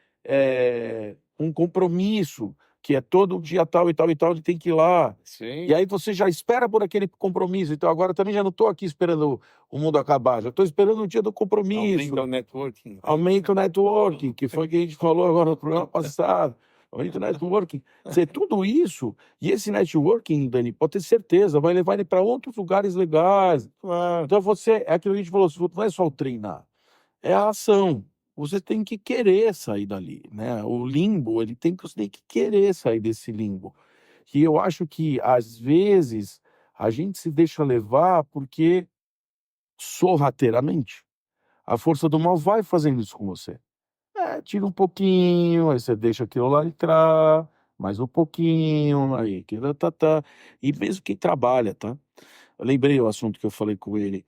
um compromisso, que é todo dia tal e tal e tal, ele tem que ir lá. Sim. E aí você já espera por aquele compromisso. Então agora também já não estou aqui esperando o mundo acabar, já estou esperando o dia do compromisso. Aumenta o networking. Aumenta o networking, que foi o que a gente falou agora no programa passado. Aumenta o networking. Dizer, tudo isso, e esse networking, Dani, pode ter certeza, vai levar ele para outros lugares legais. Então é aquilo que a gente falou, não é só o treinar, é a ação. Você tem que querer sair dali, né? O limbo, você tem que querer sair desse limbo. E eu acho que, às vezes, a gente se deixa levar porque, sorrateiramente, a força do mal vai fazendo isso com você. Tira um pouquinho, aí você deixa aquilo lá entrar, mais um pouquinho, aí aquilo tá. E mesmo quem trabalha, tá? Eu lembrei o assunto que eu falei com ele.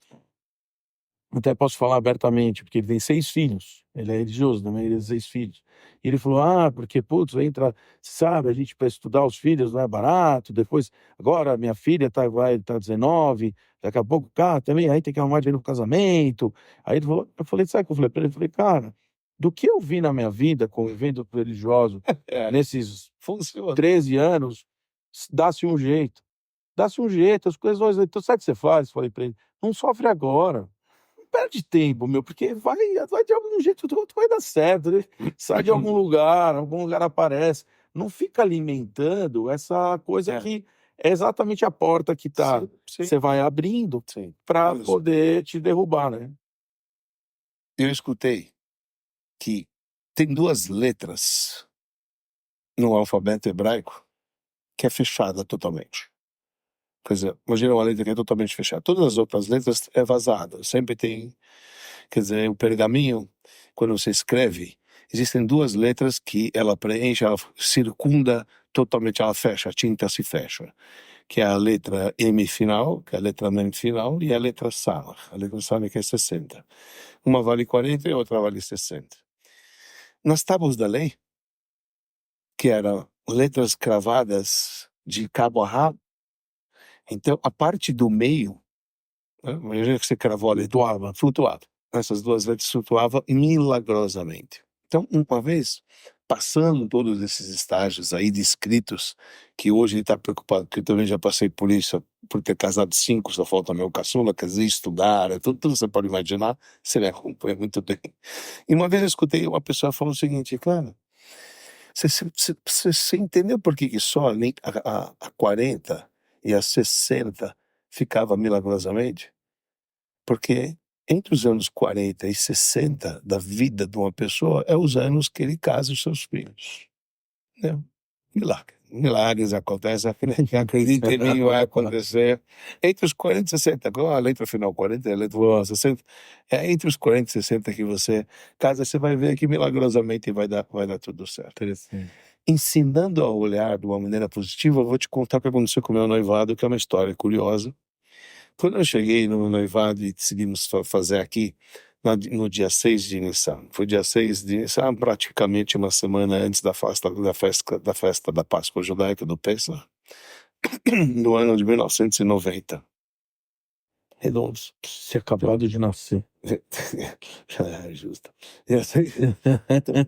Até posso falar abertamente, porque ele tem 6 filhos. Ele é religioso também, ele tem 6 filhos. E ele falou, porque, putz, entra, sabe, a gente para estudar os filhos não é barato, depois, agora minha filha vai 19, daqui a pouco, cara, também, aí tem que arrumar dinheiro pro casamento. Aí ele falou, eu falei, sabe o que eu falei pra ele? Eu falei, cara, do que eu vi na minha vida, convivendo com religioso, nesses Funciona. 13 anos, dá-se um jeito. Dá-se um jeito, as coisas vão. Então, sabe o que você faz? Falei pra ele, não sofre agora. Não perde tempo, meu, porque vai de algum jeito, tudo vai dar certo, né? Sai de algum lugar aparece. Não fica alimentando essa coisa que é exatamente a porta que Sim. você vai abrindo Sim. para Isso. poder te derrubar, né? Eu escutei que tem 2 letras no alfabeto hebraico que é fechada totalmente. Quer dizer, imagina uma letra que é totalmente fechada. Todas as outras letras é vazada. Sempre tem, quer dizer, o pergaminho, quando você escreve, existem 2 letras que ela preenche, ela circunda totalmente, ela fecha, a tinta se fecha. Que é a letra M final, que é a letra Mem final, e a letra Samach. A letra Samach é 60. Uma vale 40 e a outra vale 60. Nas tábuas da lei, que eram letras cravadas de cabo a rabo, então a parte do meio, imagina que você cravou a letra, flutuava. Essas 2 letras flutuavam milagrosamente. Então, uma vez, passando todos esses estágios aí descritos, que hoje ele está preocupado, porque eu também já passei por isso, por ter casado 5, só falta meu caçula, quer dizer, estudar, tudo você pode imaginar, você me acompanha muito bem. E uma vez eu escutei uma pessoa falando o seguinte, cara, você entendeu por que só a 40 e a 60 ficava milagrosamente? Porque Entre os anos 40 e 60 da vida de uma pessoa é os anos que ele casa os seus filhos. Né? Milagre. Milagres acontecem, acredita em mim, vai acontecer. Entre os 40 e 60, com a letra final 40 e a letra final 60, é entre os 40 e 60 que você casa, você vai ver que milagrosamente vai dar tudo certo. Interessante. Ensinando a olhar de uma maneira positiva, eu vou te contar o que aconteceu com o meu noivado, que é uma história curiosa. Quando eu cheguei no noivado e decidimos fazer aqui, no dia 6 de Nissan, foi dia 6 de Nissan, praticamente uma semana antes da festa da Páscoa Judaica, do Pesach, do ano de 1990. Redondos. Você acabado de nascer. É justo.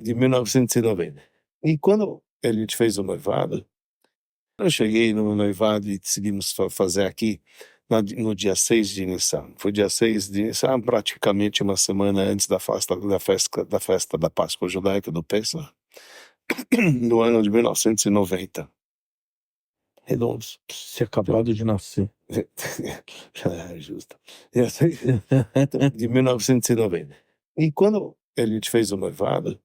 De 1990. E quando a gente fez o noivado, eu cheguei no noivado e decidimos fazer aqui no dia 6 de Nissan. Foi dia 6 de Nissan, praticamente uma semana antes da festa da Páscoa Judaica, do Pesach, do ano de 1990. Redondos. Você acabado de nascer. É justo. De 1990. E quando a gente fez o noivado,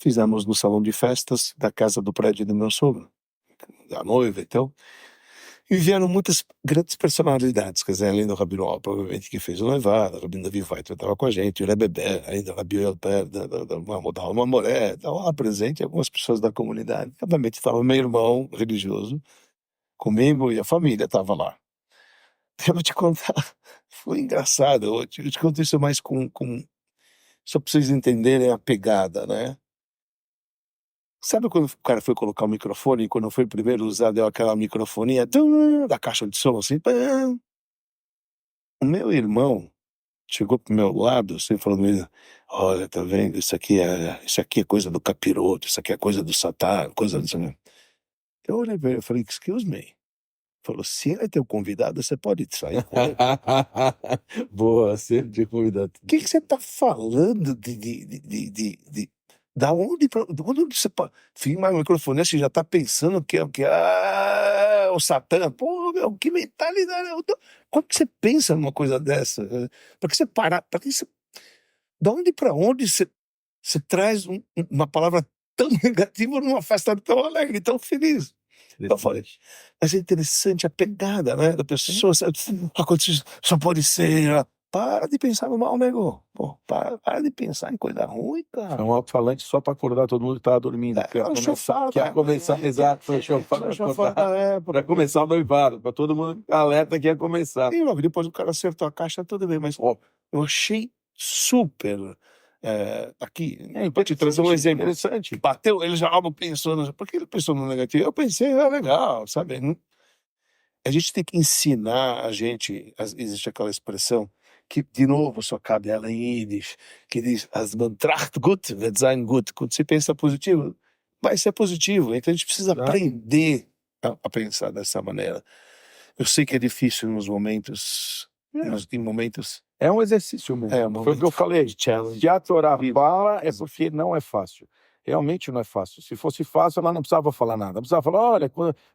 fizemos no salão de festas da casa do prédio do meu sogro, da noiva, então. E vieram muitas grandes personalidades, quer dizer, além do Rabino Al, provavelmente, que fez o noivado, o Rabino Davi Weiter estava com a gente, o Rebebe, ainda o Rabi Elper, da Alma Moré, estava lá presente, algumas pessoas da comunidade. Obviamente estava meu irmão religioso, comigo, e a família estava lá. Eu vou te contar, foi engraçado, eu te conto isso mais só para vocês entenderem a pegada, né? Sabe quando o cara foi colocar o microfone e quando foi primeiro usar, deu aquela microfonia da caixa de som assim? O meu irmão chegou pro meu lado assim, falando: olha, tá vendo? Isso aqui é coisa do capiroto, isso aqui é coisa do Satã, coisa do... Eu olhei pra ele e falei: excuse me. Falou: se ele é teu convidado, você pode sair com ele. Boa, sempre de convidado. O que você tá falando da onde você pode filmar o microfone? Você já tá pensando que é o Satã? Pô, meu, que mentalidade! Como que você pensa numa coisa dessa? Pra que você parar? Da onde pra onde você traz uma palavra tão negativa numa festa tão alegre, tão feliz? Eu falei, mas é interessante a pegada, né, da pessoa, sabe? Só pode ser... Para de pensar no mal, nego. Pô, para de pensar em coisa ruim, É cara. um alto-falante só para acordar todo mundo que tava dormindo. É o chofar, Quer começar, exato, foi o chofar para começar o noivado, para todo mundo alerta que ia começar. E logo depois o cara acertou a caixa, tudo bem, mas ó, eu achei super aqui. Vou te trazer um exemplo. Interessante. Bateu, ele já pensou, porque ele pensou no negativo. Eu pensei, legal, sabe? A gente tem que ensinar existe aquela expressão que, de novo, só cabe ela em Yiddish, que diz: as man tracht gut, wird sein gut. Quando você pensa positivo, vai ser positivo. Então a gente precisa aprender a pensar dessa maneira. Eu sei que é difícil nos momentos, em momentos... É um exercício mesmo. Foi o que eu falei. Se a Torá fala, é porque não é fácil. Realmente não é fácil. Se fosse fácil, ela não precisava falar nada. Ela precisava falar: olha,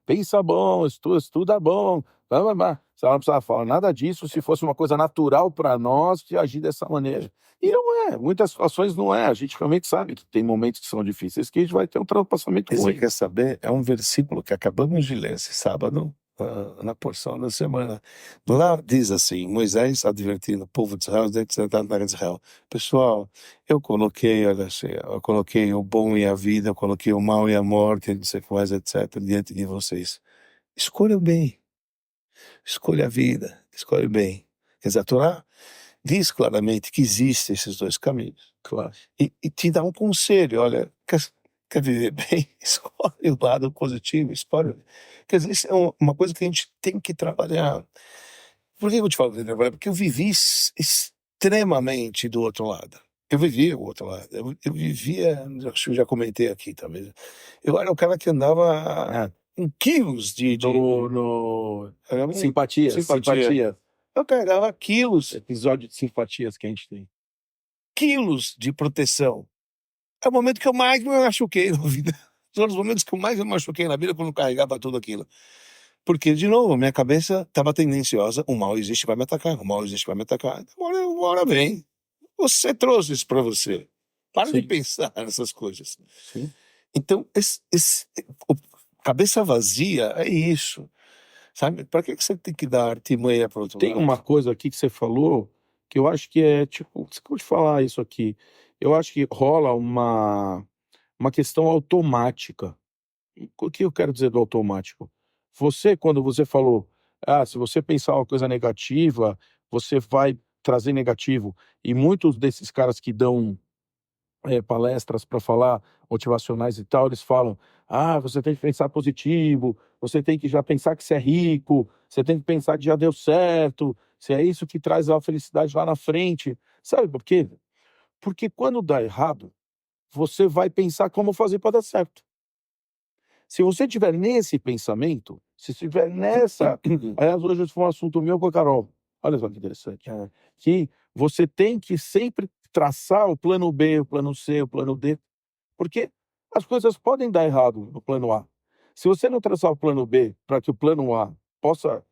pensa bom, estuda bom. Ela não precisava falar nada disso. Se fosse uma coisa natural para nós de agir dessa maneira. E não é. Muitas situações não é. A gente realmente sabe que tem momentos que são difíceis, que a gente vai ter um ultrapassamento Você ruim. quer saber? É um versículo que acabamos de ler esse sábado, na porção da semana. Lá diz assim: Moisés advertindo o povo de Israel dentro da terra de Israel: pessoal, eu coloquei o bom e a vida, eu coloquei o mal e a morte, etc., diante de vocês. Escolha o bem, escolha a vida, escolha o bem. Quer dizer, a Torá diz claramente que existem esses dois caminhos. Claro. E te dá um conselho: olha, quer viver bem? Escolhe o lado positivo, escolhe. Quer dizer, isso é uma coisa que a gente tem que trabalhar. Por que eu te falo de trabalhar? Porque eu vivi extremamente do outro lado. Eu vivia o outro lado. Eu vivia, acho que eu já comentei aqui também. Eu era o cara que andava em quilos Simpatia. Eu carregava quilos. Episódio de simpatias que a gente tem. Quilos de proteção. É o momento que eu mais me machuquei na vida. São os momentos que eu mais me machuquei na vida, quando eu carregava tudo aquilo. Porque, de novo, minha cabeça estava tendenciosa, o mal existe, vai me atacar, o mal existe, vai me atacar. Uma hora vem. Você trouxe isso para você. Para de Sim, pensar nessas coisas. sim. Então, o- cabeça vazia é isso. Sabe? Para que você tem que dar artimanha para outro Tem lado? uma coisa aqui que você falou que eu acho que é tipo, você acabou de falar isso aqui. Eu acho que rola uma questão automática. O que eu quero dizer do automático? Você, quando você falou, se você pensar uma coisa negativa, você vai trazer negativo. E muitos desses caras que dão palestras para falar motivacionais e tal, eles falam: você tem que pensar positivo, você tem que já pensar que você é rico, você tem que pensar que já deu certo, se é isso que traz a felicidade lá na frente. Sabe por quê? Porque quando dá errado, você vai pensar como fazer para dar certo. Se você tiver nesse pensamento, se estiver nessa. Aliás, hoje foi um assunto meu com a Carol. Olha só que interessante. Que você tem que sempre traçar o plano B, o plano C, o plano D, porque as coisas podem dar errado no plano A. Se você não traçar o plano B para que o plano A possa,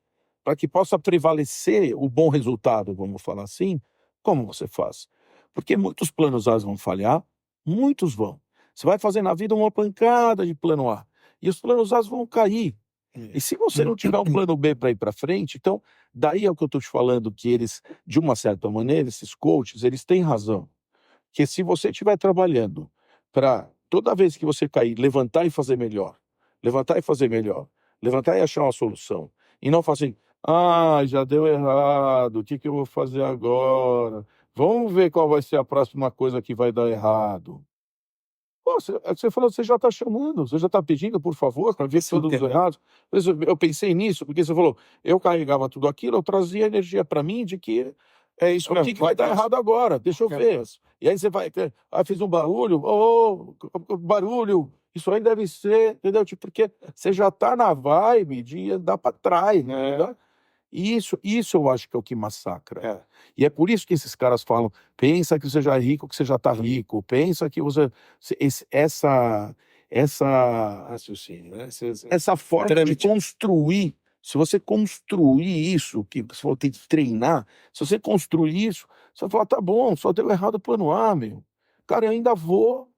para que possa prevalecer o bom resultado, vamos falar assim, como você faz? Porque muitos planos A vão falhar, muitos vão. Você vai fazer na vida uma pancada de plano A e os planos A vão cair. E se você não tiver um plano B para ir para frente, então, daí é o que eu estou te falando, que eles, de uma certa maneira, esses coaches, eles têm razão. Que se você estiver trabalhando para, toda vez que você cair, levantar e fazer melhor, levantar e fazer melhor, levantar e achar uma solução, e não fazer assim, já deu errado, o que que eu vou fazer agora? Vamos ver qual vai ser a próxima coisa que vai dar errado. Pô, você falou, você já está chamando, você já está pedindo, por favor, para ver Sim, todos os errados. Eu pensei nisso, porque você falou, eu carregava tudo aquilo, eu trazia energia para mim de que é isso o que mesmo. que vai dar errado agora? Deixa eu ver. E aí você vai, fez um barulho, barulho, isso aí deve ser, entendeu? Tipo, porque você já tá na vibe de andar para trás, né? E isso eu acho que é o que massacra. É. E é por isso que esses caras falam, pensa que você já é rico, que você já tá rico, pensa que você... Essa Raciocínio, né? essa forma de construir, se você construir isso, que você falou, tem que treinar, se você construir isso, você vai falar, tá bom, só deu errado o plano A, meu. Cara, eu ainda vou.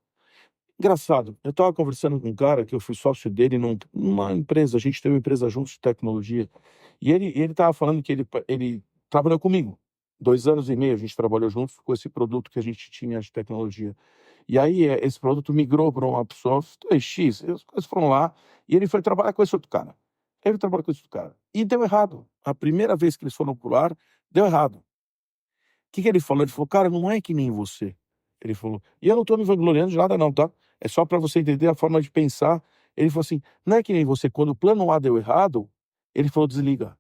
Engraçado, eu estava conversando com um cara que eu fui sócio dele numa empresa, a gente teve uma empresa juntos de tecnologia, e ele estava falando que ele trabalhou comigo. 2 anos e meio a gente trabalhou juntos com esse produto que a gente tinha de tecnologia. E aí esse produto migrou para uma software X, as coisas foram lá, e ele foi trabalhar com esse outro cara. Ele trabalhou com esse outro cara. E deu errado. A primeira vez que eles foram pro ar, deu errado. O que que ele falou? Ele falou, cara, não é que nem você. Ele falou, e eu não estou me vangloriando de nada não, tá? É só para você entender a forma de pensar. Ele falou assim, não é que nem você, quando o plano A deu errado, ele falou, desliga.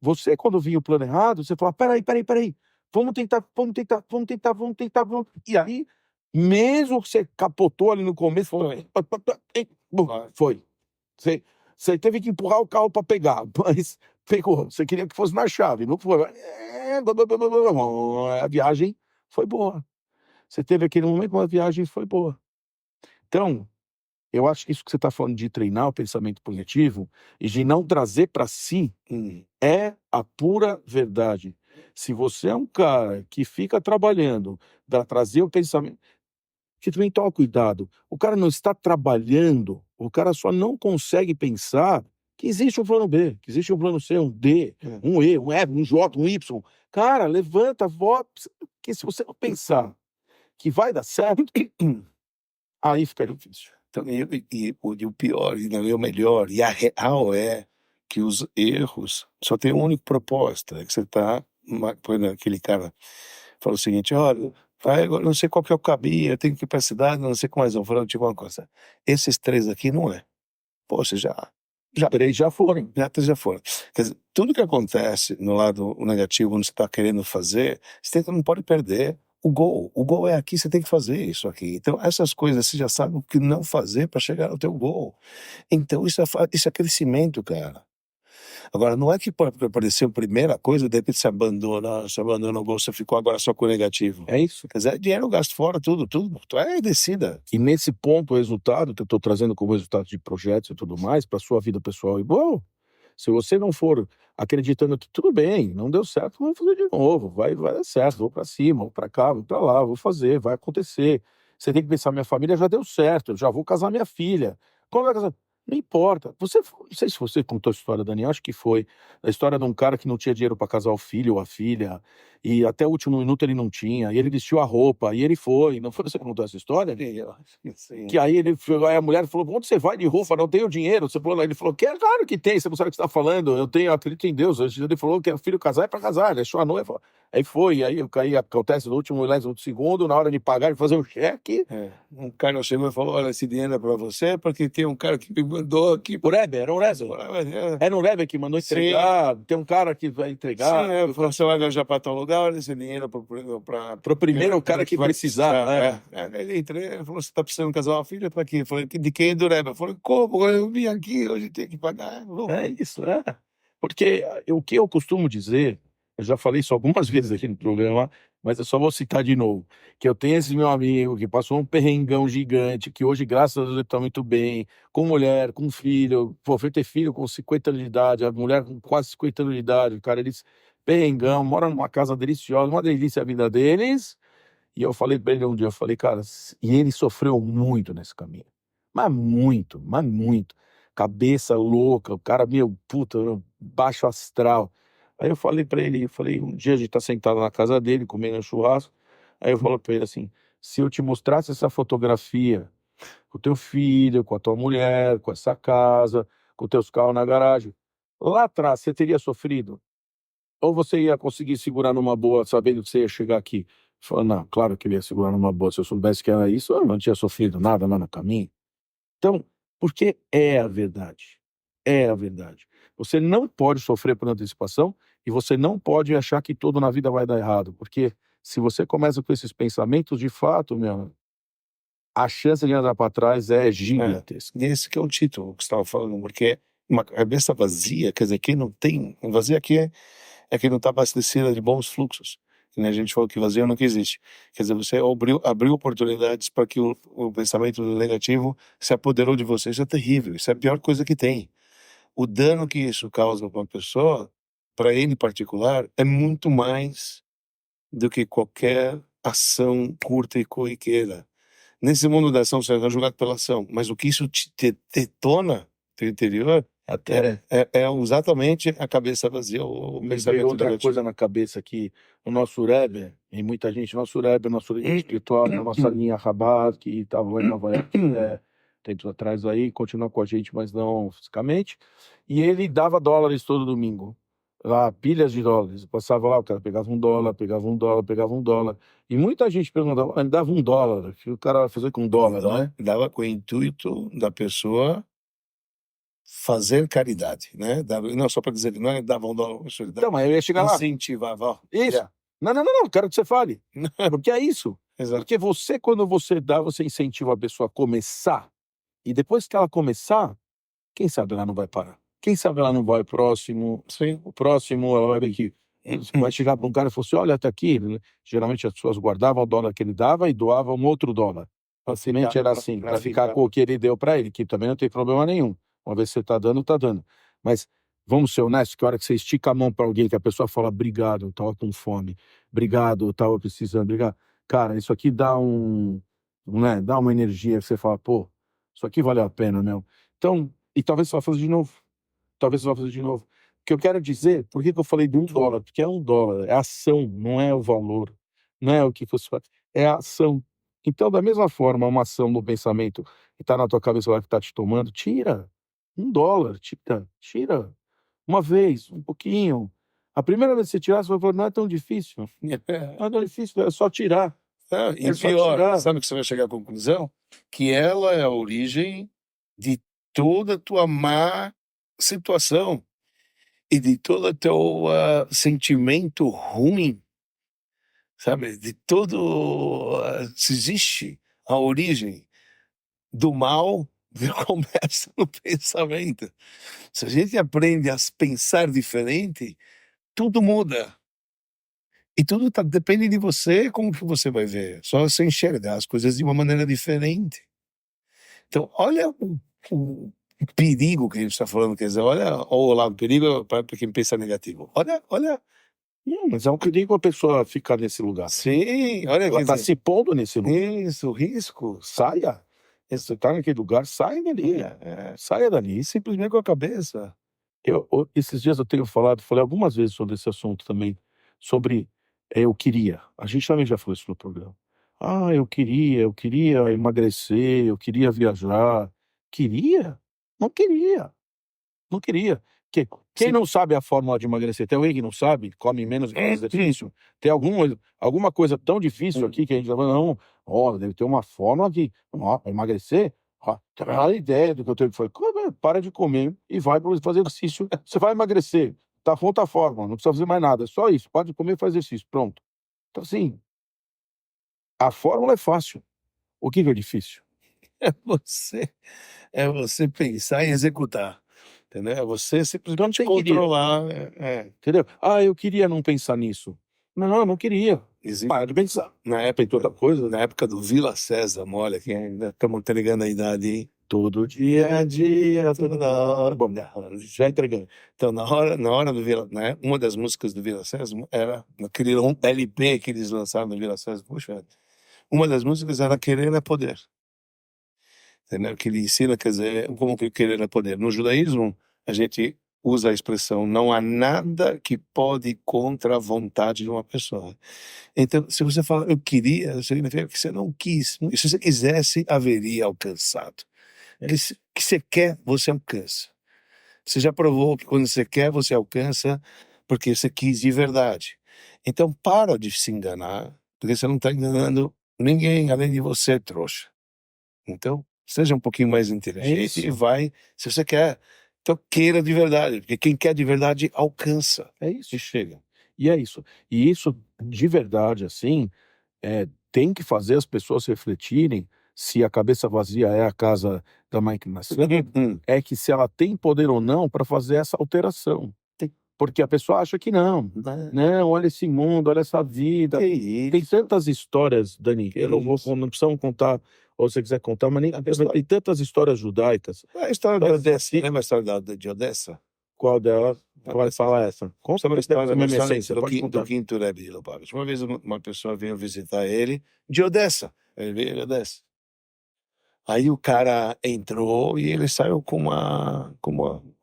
Você, quando vinha o plano errado, você fala, peraí, vamos tentar. E aí, mesmo que você capotou ali no começo, foi. Você teve que empurrar o carro para pegar, mas pegou. Você queria que fosse na chave, não foi. A viagem foi boa. Você teve aquele momento, mas a viagem foi boa. Então, eu acho que isso que você está falando de treinar o pensamento positivo e de não trazer para si é a pura verdade. Se você é um cara que fica trabalhando para trazer o pensamento, que também toma cuidado, o cara não está trabalhando, o cara só não consegue pensar que existe um plano B, que existe um plano C, um D, um E, um F, um J, um Y. Cara, levanta, volta, porque se você não pensar que vai dar certo, aí fica difícil. Então, e o pior, e o melhor, e a real é que os erros só tem um único propósito, é que você está, aquele cara falou o seguinte, olha, agora não sei qual que é o caminho, eu tenho que ir para a cidade, não sei como mais, vão falando tipo uma coisa, esses 3 aqui não é. Poxa, já 3 já foram. já foram. Quer dizer, tudo que acontece no lado negativo, quando você está querendo fazer, não pode perder o gol. O gol é aqui, você tem que fazer isso aqui. Então, essas coisas, você já sabe o que não fazer para chegar ao teu gol. Então, isso é crescimento, cara. Agora, não é que pode aparecer a primeira coisa, de repente você abandona o gol, você ficou agora só com o negativo. É isso. Quer dizer, dinheiro gasto fora, tudo. Decida. E nesse ponto, o resultado que eu estou trazendo como resultado de projetos e tudo mais, para sua vida pessoal igual, se você não for acreditando que tudo bem, não deu certo, vamos fazer de novo, vai dar certo, vou para cima, vou para cá, vou para lá, vou fazer, vai acontecer. Você tem que pensar, minha família já deu certo, eu já vou casar minha filha. Como vai casar? Não importa. Não sei se você contou a história, Dani, acho que foi. A história de um cara que não tinha dinheiro para casar o filho ou a filha, e até o último minuto ele não tinha, e ele vestiu a roupa, e ele foi. Não foi você que contou essa história? Eu acho que sim. Que aí aí a mulher falou: onde você vai de roupa? Não tenho dinheiro. Você falou, ele falou: que é claro que tem, você não sabe o que você está falando. Eu acredito em Deus. Ele falou que o filho casar é para casar, deixou a noiva. Aí foi, aí acontece no último milésimo de segundo, na hora de pagar e fazer o cheque. Um cara chegou e falou: olha, esse dinheiro é para você, porque tem um cara que me mandou aqui. O Rebbe, era um Rebbe. Era um Rebbe que mandou entregar, tem um cara que vai entregar. Sim, falou: você vai viajar para tal lugar, olha esse dinheiro para Pro primeiro cara que precisar. Ele falou: você está precisando casar uma filha? Para quê? Eu falei: de quem? Do Rebbe? Eu falei: como? Eu vim aqui, hoje tem que pagar. É isso, é. Porque o que eu costumo dizer, eu já falei isso algumas vezes aqui no programa, mas eu só vou citar de novo, que eu tenho esse meu amigo que passou um perrengão gigante, que hoje, graças a Deus, ele está muito bem, com mulher, com filho, pô, foi ter filho com 50 anos de idade, a mulher com quase 50 anos de idade, cara, eles perrengão, moram numa casa deliciosa, uma delícia a vida deles, e eu falei pra ele um dia, eu falei, cara, e ele sofreu muito nesse caminho. Mas muito. Cabeça louca, o cara, meu, puta, baixo astral. Aí eu falei pra ele, um dia a gente tá sentado na casa dele, comendo um churrasco, aí eu falo pra ele assim, se eu te mostrasse essa fotografia com o teu filho, com a tua mulher, com essa casa, com teus carros na garagem, lá atrás você teria sofrido? Ou você ia conseguir segurar numa boa, sabendo que você ia chegar aqui? Falou, não, claro que eu ia segurar numa boa. Se eu soubesse que era isso, eu não tinha sofrido nada lá no caminho. Então, porque é a verdade. É a verdade. Você não pode sofrer por antecipação e você não pode achar que tudo na vida vai dar errado. Porque se você começa com esses pensamentos, de fato, meu, a chance de andar para trás é gigantesca. E esse que é o título que você estava falando, porque uma cabeça vazia, quer dizer, quem não tem, vazia aqui é quem não está abastecida de bons fluxos. Que nem a gente falou que vazio nunca existe. Quer dizer, você abriu oportunidades para que o pensamento negativo se apoderou de você. Isso é terrível, isso é a pior coisa que tem. O dano que isso causa para uma pessoa, para ele em particular, é muito mais do que qualquer ação curta e corriqueira. Nesse mundo da ação, você é julgado pela ação, mas o que isso te detona no interior é exatamente a cabeça vazia, o Me veio pensamento outra negativo. coisa na cabeça aqui, o nosso Rebbe, e muita gente, nosso Rebbe, nosso líder espiritual, a nossa linha Rabat, que estava lá em Nova York, tempos atrás aí, continua com a gente, mas não fisicamente, e ele dava dólares todo domingo, lá, pilhas de dólares, passava lá, o cara pegava um dólar, e muita gente perguntava, ele dava $1, que o cara vai fazer com $1, né? Dava com o intuito da pessoa fazer caridade, né? Não, só para dizer, não é dava $1, ele Então, mas eu ia chegar lá. incentivava. Ó. Isso. Não, quero que você fale. Porque é isso. Exato. Porque você, quando você dá, você incentiva a pessoa a começar. E depois que ela começar, quem sabe ela não vai parar. Quem sabe ela não vai próximo. Sim. O próximo, ela vai ver que você vai chegar para um cara e falar assim, olha, tá aqui. Geralmente as pessoas guardavam o dólar que ele dava e doavam um outro dólar. Facilmente era assim, para ficar com o que ele deu para ele, que também não tem problema nenhum. Uma vez que você tá dando, tá dando. Mas vamos ser honestos, que a hora que você estica a mão para alguém, que a pessoa fala, obrigado, eu tava com fome. Obrigado, eu tava precisando, obrigado. Cara, isso aqui dá né, dá uma energia que você fala, pô, isso aqui valeu a pena, meu. Então, e talvez você vá fazer de novo. O que eu quero dizer, por que eu falei de $1? Porque é $1, é ação, não é o valor. Não é o que você faz, é a ação. Então, da mesma forma, uma ação no pensamento que está na tua cabeça lá que está te tomando, tira $1, tira. Uma vez, um pouquinho. A primeira vez que você tirar, você vai falar, não é tão difícil. Não é tão difícil, é só tirar. E pior, sabe que você vai chegar à conclusão? Que ela é a origem de toda a tua má situação e de todo o teu sentimento ruim, sabe? De todo... se existe a origem do mal, começa no pensamento. Se a gente aprende a pensar diferente, tudo muda. E tudo depende de você, como que você vai ver. Só você enxergar as coisas de uma maneira diferente. Então, olha o perigo que a gente está falando, quer dizer, olha o lado do perigo para quem pensa negativo. Olha, Não, mas é um perigo a pessoa ficar nesse lugar. sim, olha, Ela quer está dizer, se pondo nesse lugar. isso, risco. Saia. Você está naquele lugar, saia dali. Saia dali. E simplesmente com a cabeça. Esses dias eu tenho falei algumas vezes sobre esse assunto também, sobre eu queria. A gente também já falou isso no programa. Ah, eu queria emagrecer, eu queria viajar. Queria? Não queria. Não queria. Quem Sim. não sabe a fórmula de emagrecer? Tem alguém que não sabe? Come menos e faz exercício? Tem alguma coisa tão difícil aqui que a gente vai não, deve ter uma fórmula que, para emagrecer, tem a ideia do que eu tenho que fazer. Para de comer e vai fazer exercício. Você vai emagrecer. Tá pronta a fórmula, não precisa fazer mais nada. Só isso. Pode comer e fazer exercício. Pronto. Então, assim, a fórmula é fácil. O que é difícil? É você pensar e executar. Entendeu? É você simplesmente Não tem que controlar. Entendeu? Ah, eu queria não pensar nisso. Não, eu não queria. Para de pensar. Na Tem época, toda coisa, na época do Vila Sésamo, olha que ainda estamos entregando a idade, hein? todo dia, toda hora. Bom, já entregando. Então, na hora do Vila, né? Uma das músicas do Vila Sésamo era naquele LP que eles lançaram no Vila Sésamo. Puxa, uma das músicas era Querer é Poder. Entendeu? Que ele ensina, quer dizer, como que querer é poder. No judaísmo, a gente usa a expressão não há nada que pode ir contra a vontade de uma pessoa. Então, se você fala eu queria, significa que você não quis. E se você quisesse, haveria alcançado. Que você quer, você alcança. Você já provou que quando você quer, você alcança porque você quis de verdade. Então, para de se enganar, porque você não está enganando ninguém além de você, trouxa. Então, seja um pouquinho mais inteligente e vai, se você quer. Então, queira de verdade, porque quem quer de verdade alcança. É isso. E chega. E é isso. E isso, de verdade, assim, tem que fazer as pessoas refletirem se a cabeça vazia é a casa da máquina. É que se ela tem poder ou não para fazer essa alteração. Porque a pessoa acha que não. Não, olha esse mundo, olha essa vida. Tem tantas histórias, Dani, eu não precisamos contar, ou se você quiser contar, mas tem tantas histórias judaicas. A história de Odessa, lembra a história de Odessa? Qual delas? Vai falar essa? Conta Sobre a história minha essência, do pode contar. quinto Rebbe de Lubavitch. Uma vez uma pessoa veio visitar ele de Odessa. Ele veio de Odessa. Aí o cara entrou e ele saiu com uma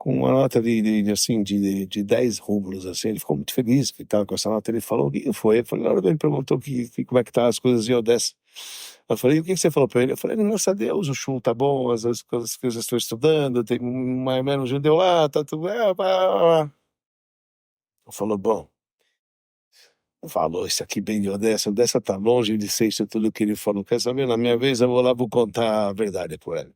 nota de 10 rublos, assim. Ele ficou muito feliz que estava com essa nota. Ele falou, o que foi? Eu falei, ele perguntou como é que tá as coisas em Odessa. Eu falei, o que você falou para ele? Eu falei, graças a Deus, o show tá bom, as coisas que eu estou estudando, tem mais ou menos judeu lá, tá tudo... Ele falou, bom, falou isso aqui bem de Odessa. Odessa tá longe de ser isso tudo que ele falou. Quer saber? Na minha vez eu vou lá, vou contar a verdade por ele.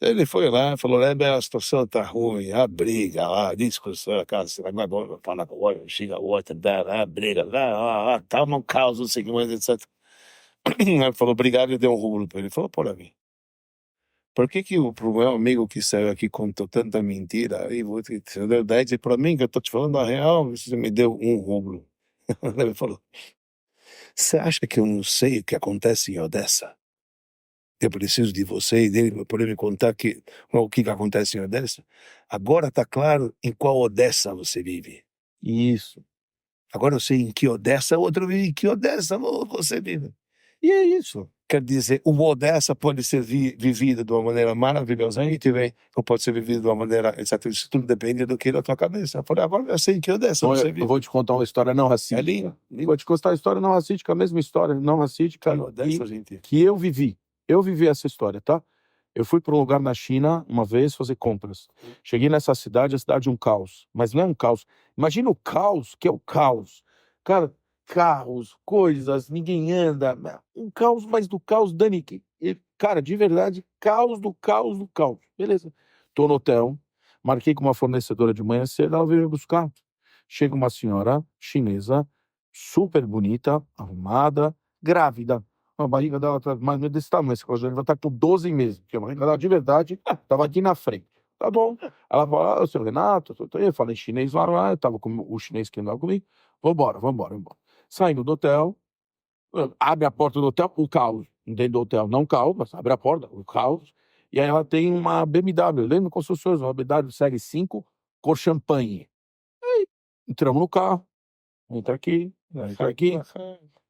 Ele foi lá, falou, a situação tá ruim, a briga lá, a discussão, a casa, não é bom falar com o outro, chega o outro, a briga, tá um caos, não sei o que mais, etc. Ele falou, obrigado, e deu um rublo para ele. Ele falou, por mim. Por que pro meu amigo que saiu aqui contou tanta mentira, aí você deu 10 e para mim, que eu tô te falando a real, você me deu um rublo. Ele falou, você acha que eu não sei o que acontece em Odessa? Eu preciso de você e dele para poder me contar o que acontece em Odessa? Agora está claro em qual Odessa você vive. Isso. Agora eu sei em que Odessa, outro vive, em que Odessa você vive. E é isso. Quer dizer, o Odessa pode ser vivido de uma maneira maravilhosamente bem, ou pode ser vivido de uma maneira, etc. Isso tudo depende do que da tua cabeça. Eu falei, agora eu sei em que Odessa Então, você eu vive. vou te contar uma história não racídica. É lindo. Vou te contar a história não racídica, a mesma história não racídica Odessa, gente. que eu vivi. Eu vivi essa história, tá? Eu fui para um lugar na China uma vez fazer compras. Cheguei nessa cidade, a cidade é um caos. Mas não é um caos. Imagina o caos, que é o caos. Cara, carros, coisas, ninguém anda. Um caos, mas do caos, Dani. Cara, de verdade, caos do caos do caos. Beleza. Tô no hotel, marquei com uma fornecedora de manhã cedo, ela veio me buscar. Chega uma senhora chinesa, super bonita, arrumada, grávida. A barriga dela tá mais ou menos desse tamanho. Ela já tá com 12 meses. Porque a barriga dela, de verdade, tava aqui na frente. Tá bom. Ela falou, seu Renato, eu falei chinês lá, eu tava com o chinês que andava comigo. Vambora. Saindo do hotel, abre a porta do hotel, o caos. Dentro do hotel, não caos, mas abre a porta, o caos. E aí ela tem uma BMW, lembra construções, uma BMW Série 5, cor champanhe. Aí, entramos no carro, entra aqui.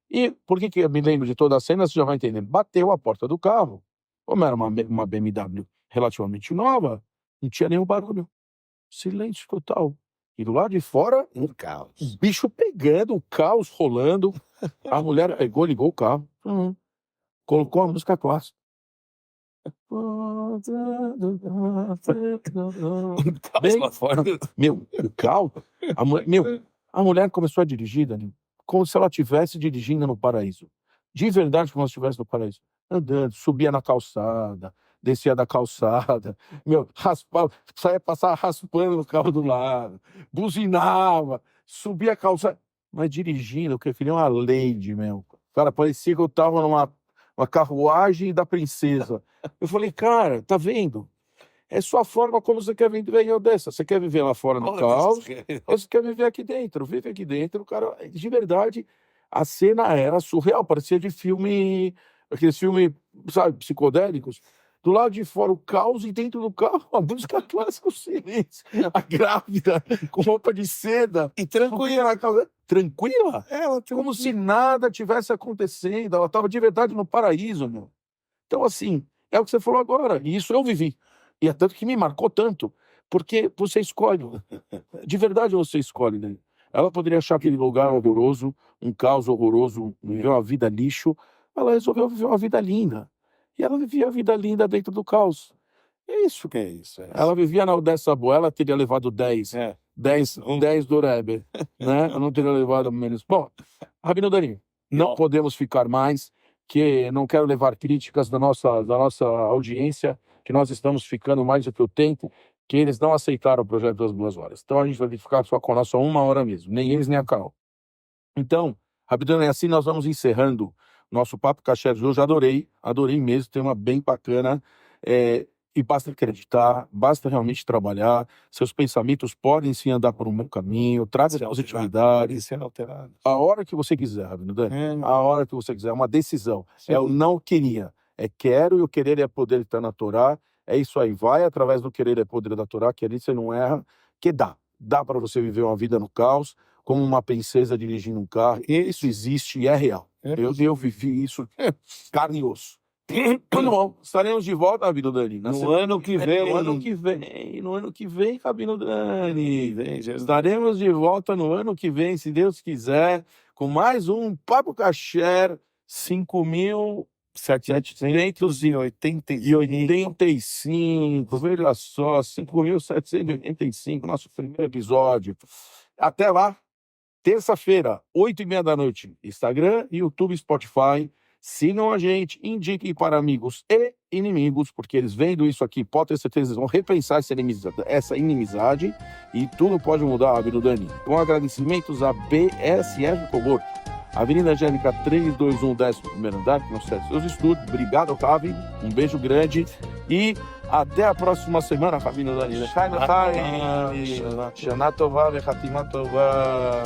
E por que eu me lembro de toda a cena, você já vai entender. Bateu a porta do carro, como era uma BMW relativamente nova, não tinha nenhum barulho. Silêncio total. E do lado de fora, Um caos. o bicho pegando, o caos rolando. A mulher pegou, ligou o carro, colocou a música clássica. Um caos Bem, lá fora. Meu, o caos. A mulher começou a dirigir, Danilo, como se ela estivesse dirigindo no paraíso. De verdade, como se estivesse no paraíso. Andando, subia na calçada, descia da calçada, raspava, saía passar raspando no carro do lado, buzinava, subia a calçada, mas dirigindo, que eu queria uma Lady, meu. Cara, parecia que eu tava numa carruagem da princesa. Eu falei, cara, tá vendo? É sua forma como você quer viver dessa. Você quer viver lá fora no caos, ou você quer viver aqui dentro? Vive aqui dentro, cara. De verdade, a cena era surreal, parecia de filme, aqueles filmes, sabe, psicodélicos. Do lado de fora o caos e dentro do carro a música clássica, o silêncio. A grávida com roupa de seda E tranquila. tranquila, Ela tem como se nada tivesse acontecendo. Ela estava de verdade no paraíso, meu. Então, assim, é o que você falou agora, e isso eu vivi. E é tanto que me marcou tanto, porque você escolhe. De verdade você escolhe, né? Ela poderia achar aquele lugar horroroso, um caos horroroso, viver uma vida lixo. Ela resolveu viver uma vida linda. E ela vivia a vida linda dentro do caos. É isso. que é isso. Ela vivia dessa boa, ela teria levado 10. É. 10 do Rebbe, né? Eu não teria levado menos. Bom, Rabino Dani, não podemos ficar mais, que não quero levar críticas da nossa audiência, que nós estamos ficando mais do que o tempo, que eles não aceitaram o projeto das 2 horas. Então a gente vai ficar só com a nossa 1 hora mesmo, nem eles nem a Carol. Então, Rabino Dani, assim nós vamos encerrando nosso Papo Kasher de hoje. Adorei mesmo, tema bem bacana. E basta acreditar, basta realmente trabalhar. Seus pensamentos podem sim andar por um bom caminho, traga positividade. Ser alterado. A hora que você quiser, Rabino Dani. A hora que você quiser. É uma decisão. Sim. É o não queria. É quero e o querer é poder estar na Torá. É isso aí. Vai através do querer é poder da Torá, que ali você não erra. Que dá. Dá para você viver uma vida no caos, como uma princesa dirigindo um carro. Isso existe e é real. Eu vivi isso carne e osso. Muito bom. Estaremos de volta, Rabino Dani. No ano que vem. No ano que vem, Rabino Dani. Estaremos de volta no ano que vem, se Deus quiser, com mais um Papo Kasher 5.785. Veja só, 5.785, nosso primeiro episódio. Até lá, terça-feira, 8h30 da noite, Instagram, YouTube, Spotify. Sigam a gente, indiquem para amigos e inimigos, porque eles vendo isso aqui, pode ter certeza, eles vão repensar essa inimizade e tudo pode mudar, Rabino Dani. Com agradecimentos a BSF Cowork, Avenida Angélica 321, 11º andar, que não cesse seus estudos. Obrigado, Ravi. Um beijo grande e até a próxima semana, Rabino Dani. Shana Tova, Hatima Tova.